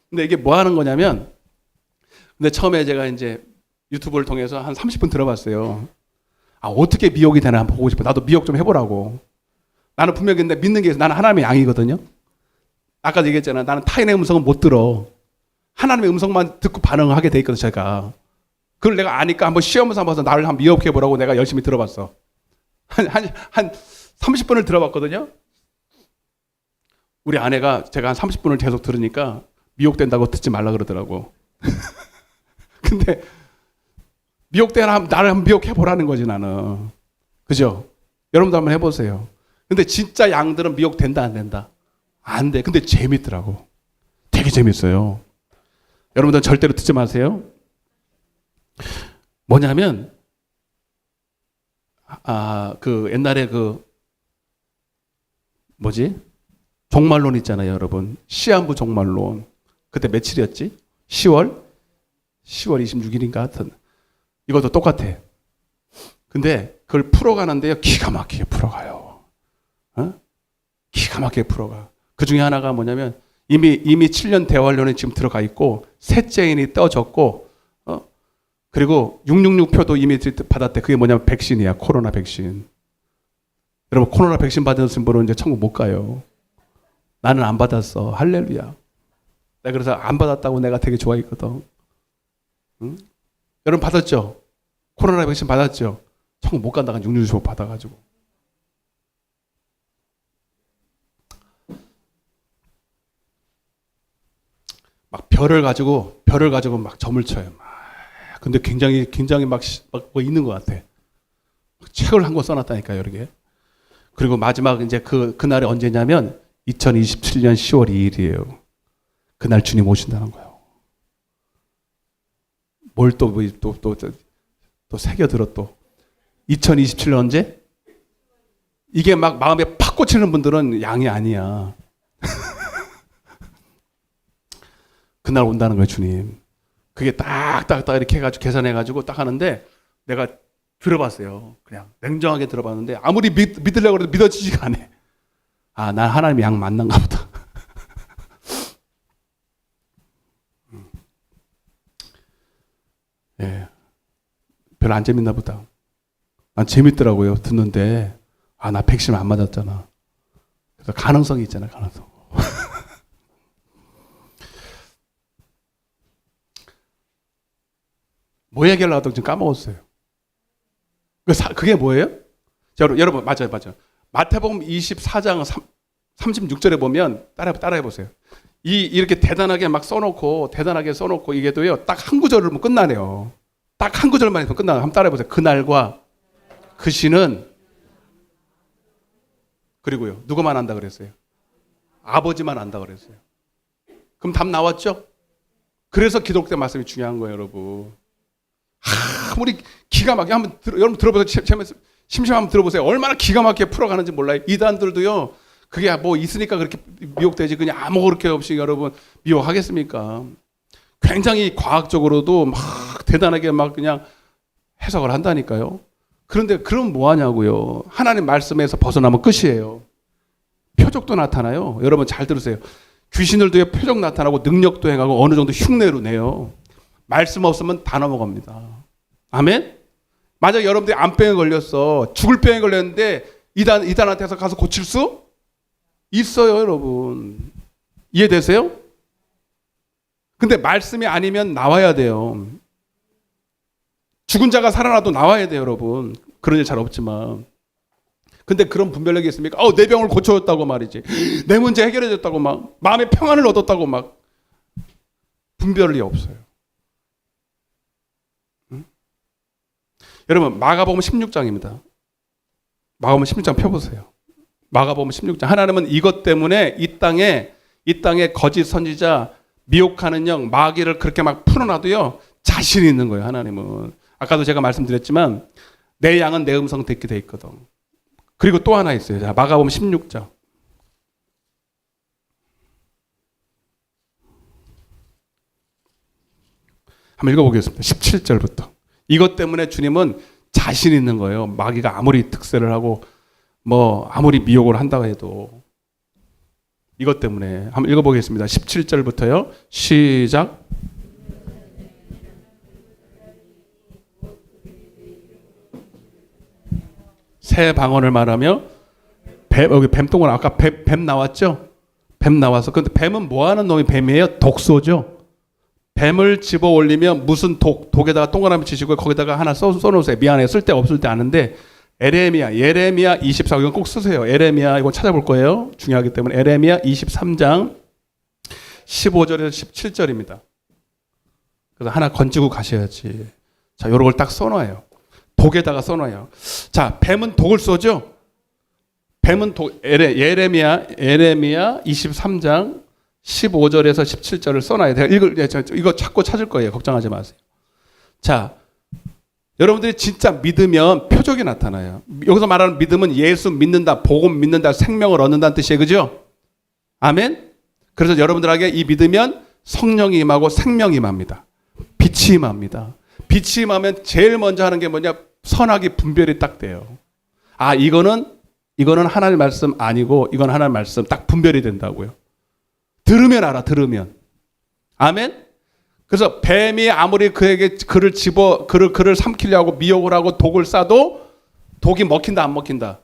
근데 이게 뭐 하는 거냐면, 근데 처음에 제가 이제 유튜브를 통해서 한 30분 들어봤어요. 어떻게 미혹이 되나 한번 보고 싶어. 나도 미혹 좀 해보라고. 나는 분명히 근데 믿는 게 있어. 나는 하나님의 양이거든요. 아까도 얘기했잖아. 나는 타인의 음성은 못 들어. 하나님의 음성만 듣고 반응을 하게 돼 있거든, 제가. 그걸 내가 아니까 한번 시험을 삼아서 나를 한번 미혹해보라고 내가 열심히 들어봤어. 한 30분을 들어봤거든요. 우리 아내가 제가 한 30분을 계속 들으니까 미혹된다고 듣지 말라 그러더라고. 근데 미혹된 나를 한번 미혹해보라는 거지, 나는. 그죠? 여러분도 한번 해보세요. 근데 진짜 양들은 미혹된다, 안 된다? 안 돼. 근데 재밌더라고. 되게 재밌어요. 여러분들 절대로 듣지 마세요. 뭐냐면, 옛날에 종말론 있잖아요, 여러분. 시한부 종말론. 그때 며칠이었지? 10월 26일인가 하여튼. 이것도 똑같아. 근데 그걸 풀어가는데요, 기가 막히게 풀어가요. 기가 막히게 풀어가. 그 중에 하나가 뭐냐면, 이미 7년 대환론에 지금 들어가 있고, 셋째인이 떠졌고, 그리고 666표도 이미 받았대. 그게 뭐냐면 백신이야. 코로나 백신. 여러분, 코로나 백신 받으신 분은 이제 천국 못 가요. 나는 안 받았어. 할렐루야. 내가 그래서 안 받았다고 내가 되게 좋아했거든. 응? 여러분 받았죠? 코로나 백신 받았죠? 천국 못 간다고 666표 받아가지고. 막 별을 가지고 막 점을 쳐요. 근데 굉장히 막 뭐 있는 것 같아. 책을 한 권 써놨다니까요, 이렇게. 그리고 마지막 이제 그날이 언제냐면 2027년 10월 2일이에요. 그날 주님 오신다는 거예요. 뭘 또 새겨들어 또. 2027년 언제? 이게 막 마음에 팍 꽂히는 분들은 양이 아니야. 그날 온다는 거예요, 주님. 그게 딱딱딱 이렇게 해가지고 계산해가지고 딱 하는데 내가 들어봤어요. 그냥 냉정하게 들어봤는데 아무리 믿으려고 해도 믿어지지가 않아. 난 하나님의 양 만난가 보다. 예, 별로 안 재밌나 보다. 난 재밌더라고요, 듣는데. 나 백신 안 맞았잖아. 그래서 가능성이 있잖아, 가능성. 뭐 얘기하려고 하던 지금 까먹었어요. 그게 뭐예요? 여러분, 맞아요. 마태복음 24장 36절에 보면 따라해 보세요. 이렇게 대단하게 막 대단하게 써놓고 이게도요, 딱 한 구절을 보면 끝나네요. 딱 한 구절만 있으면 끝나요. 한번 따라해보세요. 그날과 그 시는, 그리고요, 누구만 안다 그랬어요? 아버지만 안다 그랬어요. 그럼 답 나왔죠? 그래서 기독교 말씀이 중요한 거예요, 여러분. 아무리 기가 막히게 여러분 들어보세요. 심심하면 들어보세요. 얼마나 기가 막히게 풀어가는지 몰라요. 이단들도요, 그게 뭐 있으니까 그렇게 미혹되지, 그냥 아무 그렇게 없이 여러분 미혹하겠습니까? 굉장히 과학적으로도 막 대단하게 막 그냥 해석을 한다니까요. 그런데 그럼 뭐 하냐고요. 하나님 말씀에서 벗어나면 끝이에요. 표적도 나타나요. 여러분 잘 들으세요. 귀신들도요, 표적 나타나고 능력도 행하고 어느 정도 흉내로 내요. 말씀 없으면 다 넘어갑니다. 아멘? 만약 여러분들이 암병에 걸렸어. 죽을 병에 걸렸는데 이단한테서 가서 고칠 수 있어요, 여러분. 이해되세요? 근데 말씀이 아니면 나와야 돼요. 죽은 자가 살아나도 나와야 돼요, 여러분. 그런 일 잘 없지만. 근데 그런 분별력이 있습니까? 내 병을 고쳐줬다고 말이지. 내 문제 해결해줬다고 막 마음의 평안을 얻었다고 막 분별이 없어요. 응? 여러분 마가복음 16장입니다. 마가복음 16장 펴보세요. 마가복음 16장. 하나님은 이것 때문에 이 땅에 거짓 선지자, 미혹하는 영, 마귀를 그렇게 막 풀어놔도요, 자신이 있는 거예요, 하나님은. 아까도 제가 말씀드렸지만 내 양은 내 음성 듣게 돼 있거든. 그리고 또 하나 있어요. 자, 마가복음 16장. 한번 읽어보겠습니다. 17절부터. 이것 때문에 주님은 자신 있는 거예요. 마귀가 아무리 특세를 하고 뭐 아무리 미혹을 한다고 해도. 이것 때문에. 한번 읽어보겠습니다. 17절부터요. 시작. 새 방언을 말하며 여기 뱀똥을 아까 뱀 나왔죠? 뱀 나와서. 근데 뱀은 뭐 하는 놈이 뱀이에요? 독소죠. 뱀을 집어 올리면 무슨 독에다가 동그라미 치시고 거기다가 하나 써놓으세요. 미안해요. 쓸데 없을 때 아는데 예레미야 24, 이건 꼭 쓰세요. 예레미야 이거 찾아볼 거예요. 중요하기 때문에. 예레미야 23장 15절에서 17절입니다. 그래서 하나 건지고 가셔야지. 자, 요런 걸 딱 써놔요. 독에다가 써놔요. 자, 뱀은 독을 쏘죠? 뱀은 예레미야 23장 15절에서 17절을 써놔요. 제가 이거 찾고 찾을 거예요. 걱정하지 마세요. 자, 여러분들이 진짜 믿으면 표적이 나타나요. 여기서 말하는 믿음은 예수 믿는다, 복음 믿는다, 생명을 얻는다는 뜻이에요. 그죠? 아멘? 그래서 여러분들에게 이 믿으면 성령이 임하고 생명이 임합니다. 빛이 임합니다. 빛이 임하면 제일 먼저 하는 게 뭐냐? 선악이 분별이 딱 돼요. 아, 이거는 하나님 말씀 아니고 이건 하나님 말씀, 딱 분별이 된다고요. 들으면 알아, 들으면. 아멘? 그래서 뱀이 아무리 그에게 그를 삼키려고 미혹을 하고 독을 싸도 독이 먹힌다, 안 먹힌다?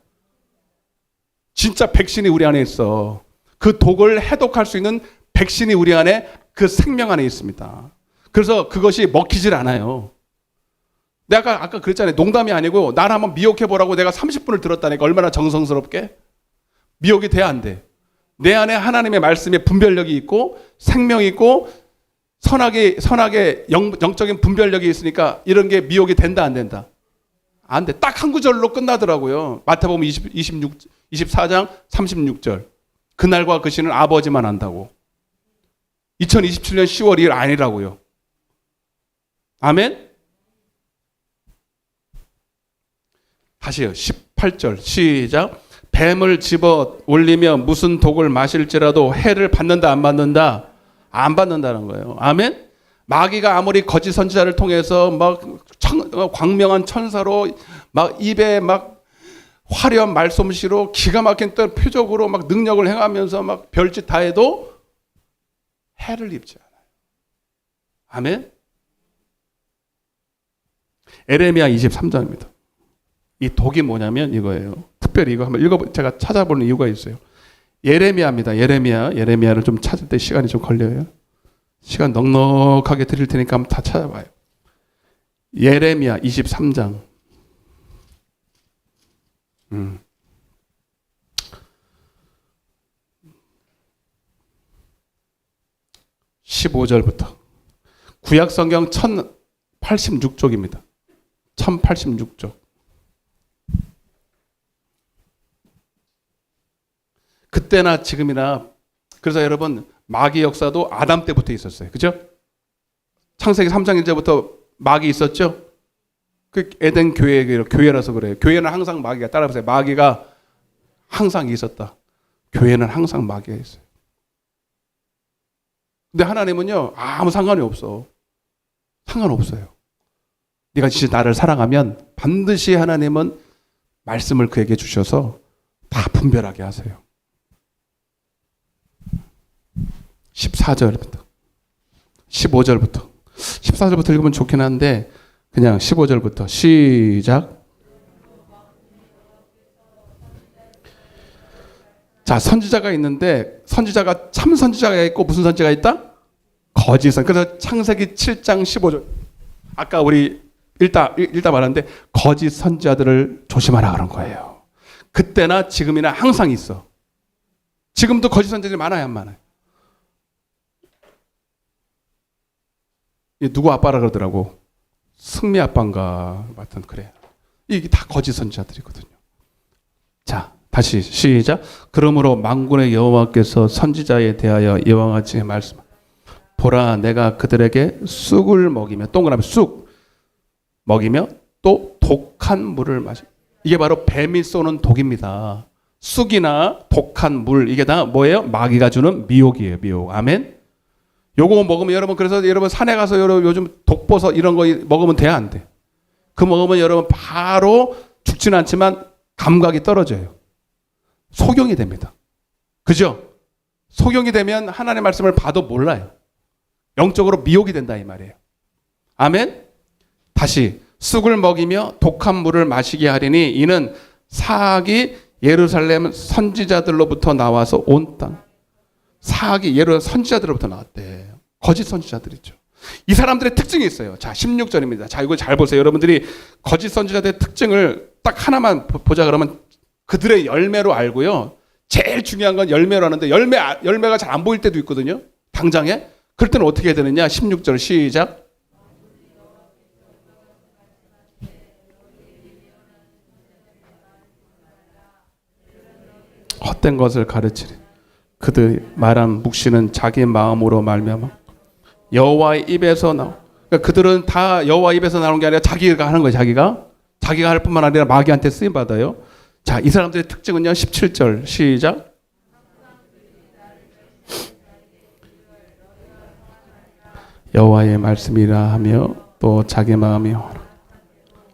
진짜 백신이 우리 안에 있어. 그 독을 해독할 수 있는 백신이 우리 안에, 그 생명 안에 있습니다. 그래서 그것이 먹히질 않아요. 내가 아까 그랬잖아요. 농담이 아니고 나를 한번 미혹해보라고 내가 30분을 들었다니까. 얼마나 정성스럽게. 미혹이 돼, 안 돼? 내 안에 하나님의 말씀에 분별력이 있고 생명이 있고 선악의 영적인 분별력이 있으니까 이런 게 미혹이 된다, 안 된다? 안 돼. 딱 한 구절로 끝나더라고요. 마태복음 24장 36절. 그날과 그 시는 아버지만 안다고. 2027년 10월 2일 아니라고요. 아멘? 다시요. 18절 시작. 뱀을 집어 올리며 무슨 독을 마실지라도 해를 받는다, 안 받는다? 안 받는다는 거예요. 아멘? 마귀가 아무리 거짓 선지자를 통해서 막 광명한 천사로 막 입에 막 화려한 말솜씨로 기가 막힌 또 표적으로 막 능력을 행하면서 막 별짓 다 해도 해를 입지 않아요. 아멘? 에레미야 23장입니다. 이 독이 뭐냐면 이거예요. 특별히 이거 한번 제가 찾아보는 이유가 있어요. 예레미야입니다. 예레미야를 좀 찾을 때 시간이 좀 걸려요. 시간 넉넉하게 드릴 테니까 한번 다 찾아봐요. 예레미야 23장. 15절부터. 구약 성경 1086쪽입니다. 1086쪽. 그때나 지금이나, 그래서 여러분 마귀 역사도 아담 때부터 있었어요. 그죠? 창세기 3장 1절부터 마귀 있었죠? 그 에덴 교회라서 그래요. 교회는 항상 마귀가, 따라보세요. 마귀가 항상 있었다. 교회는 항상 마귀가 있어요. 근데 하나님은요, 아무 상관이 없어. 상관없어요. 네가 진짜 나를 사랑하면 반드시 하나님은 말씀을 그에게 주셔서 다 분별하게 하세요. 14절부터 15절부터 14절부터 읽으면 좋긴 한데 그냥 15절부터 시작. 자, 선지자가 있는데 선지자가 참 선지자가 있고 무슨 선지자가 있다? 거짓 선. 그래서 창세기 7장 15절. 아까 우리 읽다 말하는데 거짓 선지자들을 조심하라 그런 거예요. 그때나 지금이나 항상 있어. 지금도 거짓 선지자들이 많아요, 안 많아요? 누구 아빠라 그러더라고. 승미 아빠인가 하여튼 그래. 이게 다 거짓 선지자들이거든요. 자, 다시 시작. 그러므로 만군의 여호와께서 선지자에 대하여 이와 같이 말씀. 보라, 내가 그들에게 쑥을 먹이며, 동그라미 쑥 먹이며 또 독한 물을 마시. 이게 바로 뱀이 쏘는 독입니다. 쑥이나 독한 물, 이게 다 뭐예요? 마귀가 주는 미혹이에요, 미혹. 아멘. 요거 먹으면 여러분, 그래서 여러분 산에 가서 여러분 요즘 독버섯 이런 거 먹으면 돼, 안 돼? 그 먹으면 여러분 바로 죽지는 않지만 감각이 떨어져요. 소경이 됩니다. 그죠? 소경이 되면 하나님의 말씀을 봐도 몰라요. 영적으로 미혹이 된다 이 말이에요. 아멘? 다시 쑥을 먹이며 독한 물을 마시게 하리니 이는 사악이 예루살렘 선지자들로부터 나와서 온 땅. 사악이 예루살렘 선지자들로부터 나왔대. 거짓 선지자들이죠. 이 사람들의 특징이 있어요. 자, 16절입니다. 자, 이거 잘 보세요. 여러분들이 거짓 선지자들의 특징을 딱 하나만 보자 그러면 그들의 열매로 알고요. 제일 중요한 건 열매로 하는데 열매가 잘 안 보일 때도 있거든요. 당장에. 그럴 때는 어떻게 해야 되느냐? 16절 시작. 헛된 것을 가르치리. 그들 말한 묵시는 자기 마음으로 말미암아 여호와의 입에서 그러니까 그들은 다 여호와 입에서 나오는 게 아니라 자기가 하는 거예요. 자기가 할 뿐만 아니라 마귀한테 쓰임 받아요. 자, 이 사람들의 특징은요. 17절 시작. 여호와의 말씀이라 하며 또 자기 마음이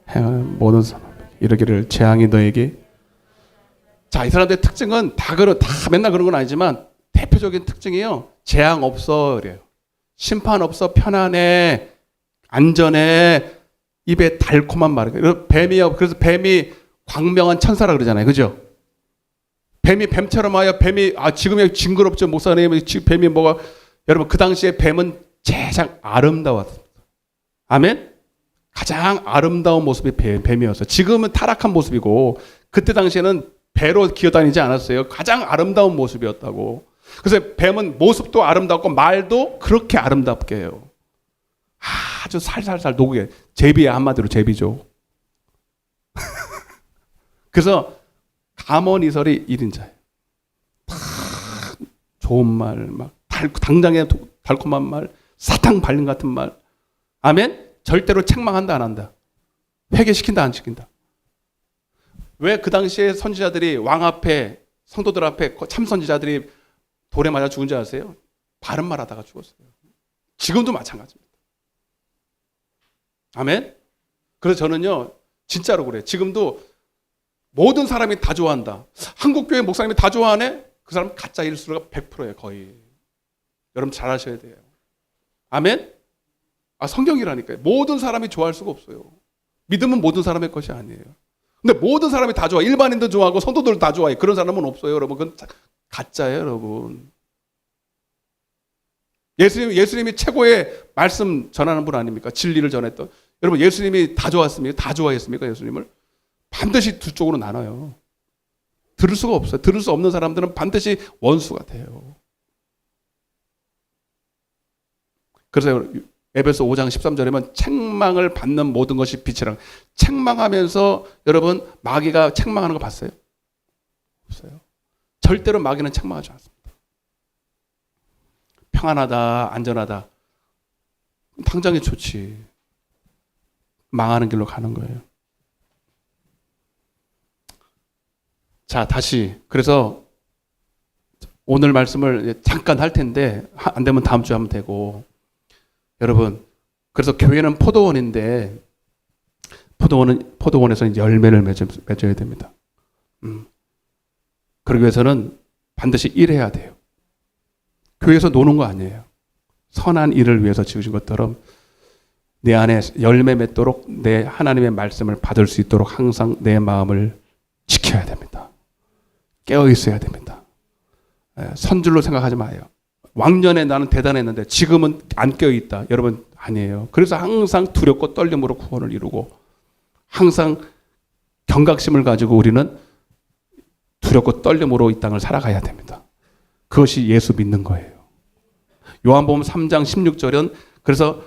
행하는 모든 사람 이르기를 재앙이 너에게. 자, 이 사람들의 특징은 다 맨날 그런 건 아니지만 대표적인 특징이요. 재앙 없어 그래요. 심판 없어, 편안해, 안전해, 입에 달콤한 말. 그래서 그래서 뱀이 광명한 천사라 그러잖아요. 그죠? 뱀이 뱀처럼 와요. 뱀이 지금 징그럽죠 목사님. 뱀이 뭐가, 여러분 그 당시에 뱀은 가장 아름다웠습니다. 아멘? 가장 아름다운 모습이 뱀이었어요. 지금은 타락한 모습이고 그때 당시에는 배로 기어다니지 않았어요. 가장 아름다운 모습이었다고. 그래서 뱀은 모습도 아름답고 말도 그렇게 아름답게 해요. 아주 살살살 녹게. 제비야, 한마디로 제비죠. 그래서 감언이설이 1인자예요. 좋은 말, 막 당장에 달콤한 말, 사탕 발림 같은 말. 아멘? 절대로 책망한다 안 한다. 회개시킨다 안 시킨다. 왜 그 당시에 선지자들이 왕 앞에, 성도들 앞에 참 선지자들이 돌에 맞아 죽은 줄 아세요? 바른 말 하다가 죽었어요. 지금도 마찬가지입니다. 아멘? 그래서 저는요, 진짜로 그래요. 지금도 모든 사람이 다 좋아한다. 한국교회 목사님이 다 좋아하네? 그 사람 가짜 일수가 100%예요, 거의. 여러분 잘 아셔야 돼요. 아멘? 성경이라니까요. 모든 사람이 좋아할 수가 없어요. 믿음은 모든 사람의 것이 아니에요. 근데 모든 사람이 다 좋아. 일반인도 좋아하고 성도들도 다 좋아해. 그런 사람은 없어요, 여러분. 그건 가짜예요, 여러분. 예수님이 최고의 말씀 전하는 분 아닙니까? 진리를 전했던. 여러분, 예수님이 다 좋았습니까? 다 좋아했습니까, 예수님을? 반드시 두 쪽으로 나눠요. 들을 수가 없어요. 들을 수 없는 사람들은 반드시 원수가 돼요. 그래서 에베소 5장 13절에면 책망을 받는 모든 것이 빛이라. 책망하면서 여러분 마귀가 책망하는 거 봤어요? 없어요. 절대로 마귀는 책망하지 않습니다. 평안하다, 안전하다. 당장이 좋지. 망하는 길로 가는 거예요. 자, 다시. 그래서 오늘 말씀을 잠깐 할 텐데 안 되면 다음 주에 하면 되고. 여러분, 그래서 교회는 포도원인데 포도원에서는 열매를 맺어야 됩니다. 그러기 위해서는 반드시 일해야 돼요. 교회에서 노는 거 아니에요. 선한 일을 위해서 지으신 것처럼 내 안에 열매 맺도록 내 하나님의 말씀을 받을 수 있도록 항상 내 마음을 지켜야 됩니다. 깨어 있어야 됩니다. 선줄로 생각하지 마요. 왕년에 나는 대단했는데 지금은 안 깨어 있다. 여러분 아니에요. 그래서 항상 두렵고 떨림으로 구원을 이루고 항상 경각심을 가지고 우리는 두렵고 떨림으로 이 땅을 살아가야 됩니다. 그것이 예수 믿는 거예요. 요한복음 3장 16절은 그래서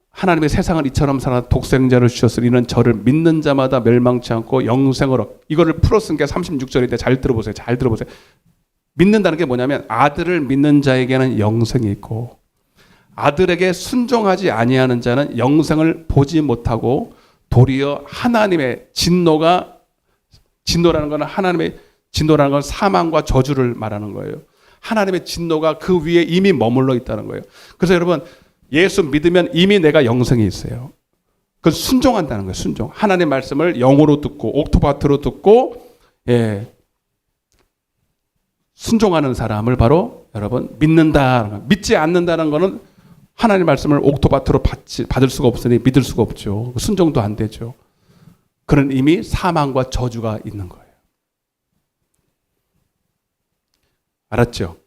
하나님의 세상을 이처럼 살아 독생자를 주셨으니 이는 저를 믿는 자마다 멸망치 않고 영생을 이거를 풀어 쓴 게 36절인데 잘 들어보세요. 잘 들어보세요. 믿는다는 게 뭐냐면 아들을 믿는 자에게는 영생이 있고 아들에게 순종하지 아니하는 자는 영생을 보지 못하고 도리어 하나님의 진노라는 것은 하나님의 진노라는 건 사망과 저주를 말하는 거예요. 하나님의 진노가 그 위에 이미 머물러 있다는 거예요. 그래서 여러분 예수 믿으면 이미 내가 영생이 있어요. 그건 순종한다는 거예요. 순종. 하나님의 말씀을 영어로 듣고 옥토파트로 듣고 순종하는 사람을 바로 여러분 믿는다. 믿지 않는다는 거는 하나님의 말씀을 옥토파트로 받을 수가 없으니 믿을 수가 없죠. 순종도 안 되죠. 그는 이미 사망과 저주가 있는 거예요. 알았죠?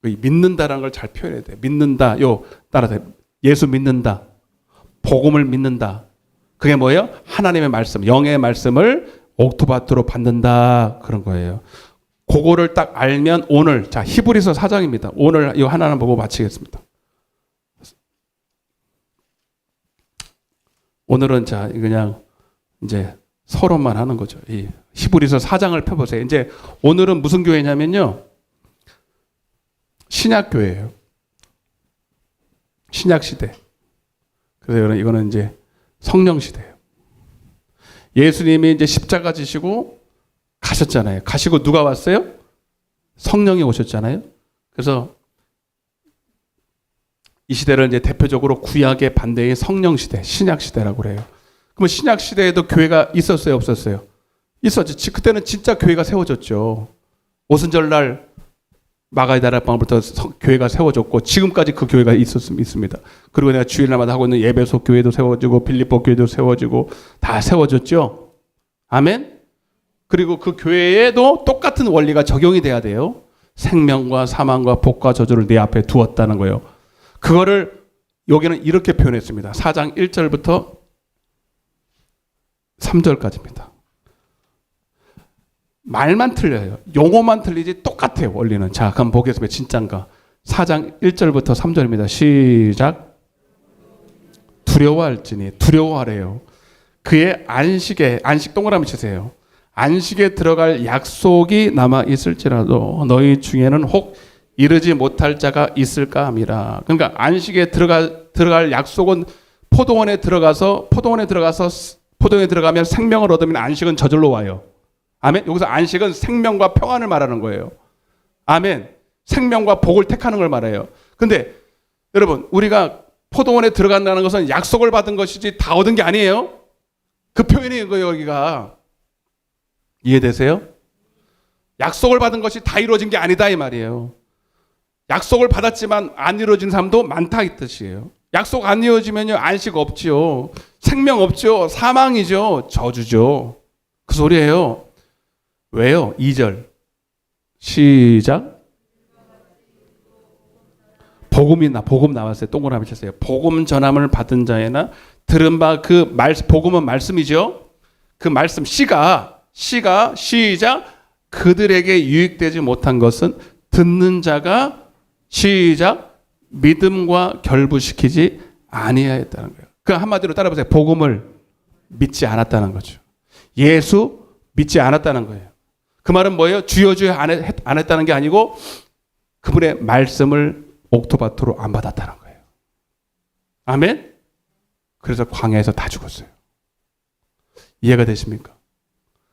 믿는다라는 걸 잘 표현해야 돼요. 믿는다. 따라서 예수 믿는다. 복음을 믿는다. 그게 뭐예요? 하나님의 말씀, 영의 말씀을 옥토파트로 받는다. 그런 거예요. 그거를 딱 알면 오늘, 자, 히브리서 4장입니다. 오늘 이거 하나는 보고 마치겠습니다. 오늘은 자, 그냥 이제 서론만 하는 거죠. 이 히브리서 4장을 펴보세요. 이제 오늘은 무슨 교회냐면요. 신약교회예요. 신약시대. 그래서 이거는 이제 성령시대예요. 예수님이 이제 십자가 지시고 가셨잖아요. 가시고 누가 왔어요? 성령이 오셨잖아요. 그래서 이 시대를 이제 대표적으로 구약의 반대의 성령시대, 신약시대라고 그래요. 그러면 신약시대에도 교회가 있었어요? 없었어요? 있었지. 그때는 진짜 교회가 세워졌죠. 오순절날 마가의 다락방부터 교회가 세워졌고 지금까지 그 교회가 있습니다. 그리고 내가 주일날마다 하고 있는 예배소 교회도 세워지고 빌립보 교회도 세워지고 다 세워졌죠. 아멘. 그리고 그 교회에도 똑같은 원리가 적용이 돼야 돼요. 생명과 사망과 복과 저주를 내 앞에 두었다는 거예요. 그거를 여기는 이렇게 표현했습니다. 4장 1절부터 3절까지입니다. 말만 틀려요. 용어만 틀리지 똑같아요. 원리는. 자, 그럼 보겠습니다. 진짠가. 4장 1절부터 3절입니다. 시작. 두려워할지니 두려워하래요. 그의 안식에 안식 동그라미 치세요. 안식에 들어갈 약속이 남아 있을지라도 너희 중에는 혹 이르지 못할 자가 있을까 함이라. 그러니까 안식에 들어갈 약속은 포도원에 들어가면 생명을 얻으면 안식은 저절로 와요. 아멘. 여기서 안식은 생명과 평안을 말하는 거예요. 아멘. 생명과 복을 택하는 걸 말해요. 근데 여러분, 우리가 포도원에 들어간다는 것은 약속을 받은 것이지 다 얻은 게 아니에요. 그 표현이 거예요, 여기가. 이해되세요? 약속을 받은 것이 다 이루어진 게 아니다 이 말이에요. 약속을 받았지만 안 이루어진 사람도 많다 이 뜻이에요. 약속 안 이루어지면요 안식 없지요. 생명 없죠. 사망이죠. 저주죠. 그 소리예요. 왜요? 2절 시작. 복음 나왔어요. 동그라미 쳤어요. 복음 전함을 받은 자에나 들은 바 그 복음은 말씀이죠. 그 말씀 시가 시작. 그들에게 유익되지 못한 것은 듣는 자가 시작 믿음과 결부시키지 아니하였다는 거예요. 그 한마디로 따라보세요. 복음을 믿지 않았다는 거죠. 예수 믿지 않았다는 거예요. 그 말은 뭐예요? 주여 주여 안 했다는 게 아니고 그분의 말씀을 옥토바토로 안 받았다는 거예요. 아멘? 그래서 광야에서 다 죽었어요. 이해가 되십니까?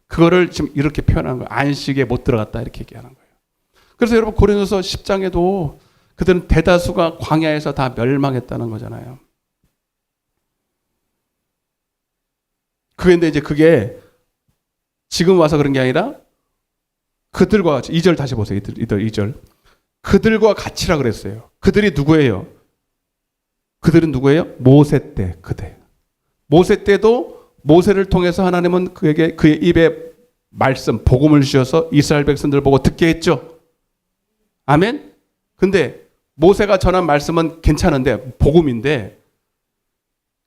그거를 지금 이렇게 표현한 거예요. 안식에 못 들어갔다 이렇게 얘기하는 거예요. 그래서 여러분 고린도서 10장에도 그들은 대다수가 광야에서 다 멸망했다는 거잖아요. 그런데 이제 그게 지금 와서 그런 게 아니라 그들과 같이 2절 다시 보세요. 2절. 그들과 같이라 그랬어요. 그들이 누구예요? 그들은 누구예요? 모세 때 그대. 모세 때도 모세를 통해서 하나님은 그에게 그의 입에 말씀, 복음을 주셔서 이스라엘 백성들 보고 듣게 했죠. 아멘? 근데 모세가 전한 말씀은 괜찮은데 복음인데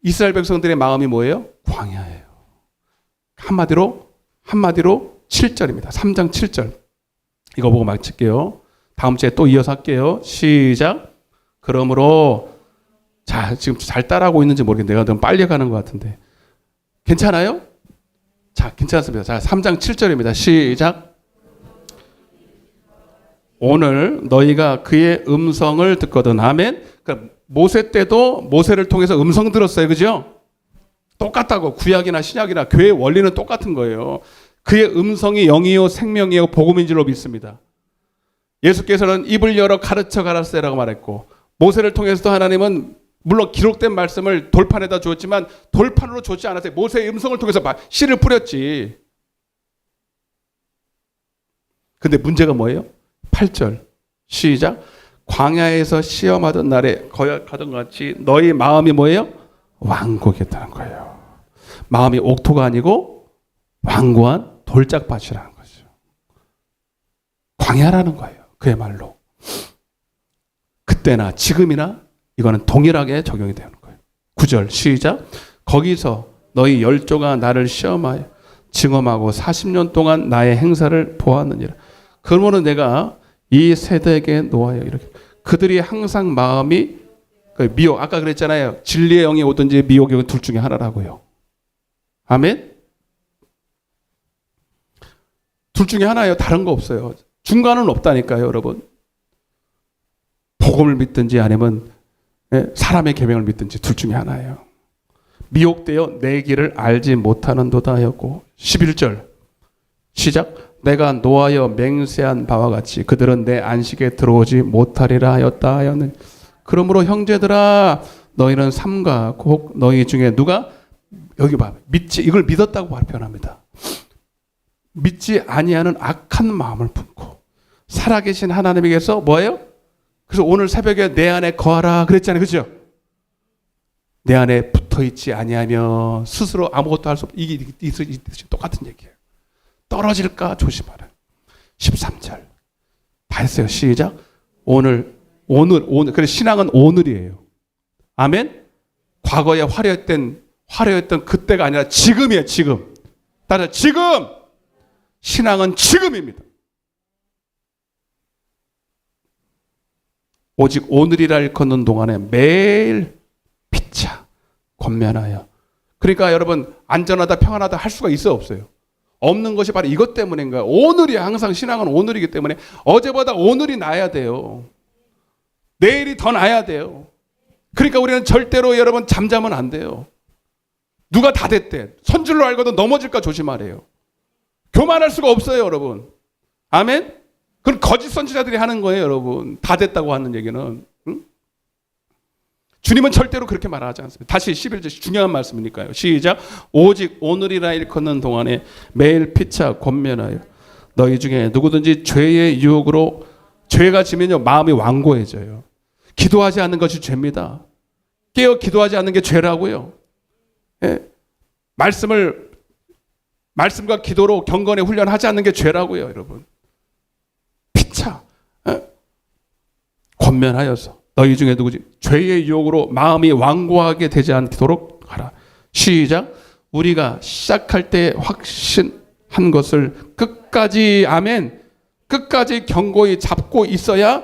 이스라엘 백성들의 마음이 뭐예요? 광야예요. 한마디로 7절입니다. 3장 7절. 이거 보고 마칠게요. 다음 주에 또 이어서 할게요. 시작. 그러므로 자, 지금 잘 따라하고 있는지 모르겠는데 내가 너무 빨리 가는 것 같은데 괜찮아요? 자, 괜찮습니다. 자, 3장 7절입니다. 시작. 오늘 너희가 그의 음성을 듣거든. 아멘. 그러니까 모세 때도 모세를 통해서 음성 들었어요. 그죠? 똑같다고. 구약이나 신약이나 교회의 원리는 똑같은 거예요. 그의 음성이 영이요 생명이요 복음인 줄로 믿습니다. 예수께서는 입을 열어 가르쳐 가라세라고 말했고 모세를 통해서도 하나님은 물론 기록된 말씀을 돌판에다 주었지만 돌판으로 주지 않았어요. 모세의 음성을 통해서 씨를 뿌렸지. 근데 문제가 뭐예요? 8절 시작. 광야에서 시험하던 날에 거역하던 것 같이 너희 마음이 뭐예요? 완고했다는 거예요. 마음이 옥토가 아니고 완고한 돌짝밭이라는 거죠. 광야라는 거예요. 그야말로. 그때나 지금이나 이거는 동일하게 적용이 되는 거예요. 9절 시작. 거기서 너희 열조가 나를 시험하여 증험하고 40년 동안 나의 행사를 보았느니라. 그러므로 내가 이 세대에게 놓아요. 이렇게 그들이 항상 마음이 미혹. 아까 그랬잖아요. 진리의 영이 오든지 미혹의 영이 둘 중에 하나라고요. 아멘. 둘 중에 하나예요. 다른 거 없어요. 중간은 없다니까요, 여러분. 복음을 믿든지 아니면 사람의 계명을 믿든지 둘 중에 하나예요. 미혹되어 내 길을 알지 못하는도다 하였고 11절 시작. 내가 노하여 맹세한 바와 같이 그들은 내 안식에 들어오지 못하리라 하였다 하였느니 그러므로 형제들아 너희는 삼가 곧 너희 중에 누가 여기 봐 믿지 이걸 믿었다고 발표합니다. 믿지 아니하는 악한 마음을 품고 살아계신 하나님에게서 뭐예요? 그래서 오늘 새벽에 내 안에 거하라 그랬잖아요. 그죠? 내 안에 붙어있지 아니하며 스스로 아무것도 할 수 없고 이게 똑같은 얘기예요. 떨어질까 조심하라. 13절 다 했어요. 시작. 오늘 그래서 신앙은 오늘이에요. 아멘. 과거에 화려했던 그때가 아니라 지금이에요. 지금. 따라 지금 신앙은 지금입니다. 오직 오늘이라 일컫는 동안에 매일 피차 권면하여. 그러니까 여러분 안전하다 평안하다 할 수가 있어요 없어요? 없는 것이 바로 이것 때문인가요? 오늘이 항상 신앙은 오늘이기 때문에 어제보다 오늘이 나아야 돼요. 내일이 더 나아야 돼요. 그러니까 우리는 절대로 여러분 잠자면 안 돼요. 누가 다 됐대. 선줄로 알고도 넘어질까 조심하래요. 교만할 수가 없어요 여러분. 아멘? 그건 거짓 선지자들이 하는 거예요 여러분. 다 됐다고 하는 얘기는. 응? 주님은 절대로 그렇게 말하지 않습니다. 다시 11절 중요한 말씀이니까요. 시작. 오직 오늘이라 일컫는 동안에 매일 피차 권면하여 너희 중에 누구든지 죄의 유혹으로 죄가 지면요 마음이 완고해져요. 기도하지 않는 것이 죄입니다. 깨어 기도하지 않는 게 죄라고요. 예? 말씀과 기도로 경건에 훈련하지 않는 게 죄라고요 여러분. 피차 권면하여서 너희 중에 누구지? 죄의 유혹으로 마음이 완고하게 되지 않도록 하라. 시작. 우리가 시작할 때 확신한 것을 끝까지 아멘. 끝까지 견고히 잡고 있어야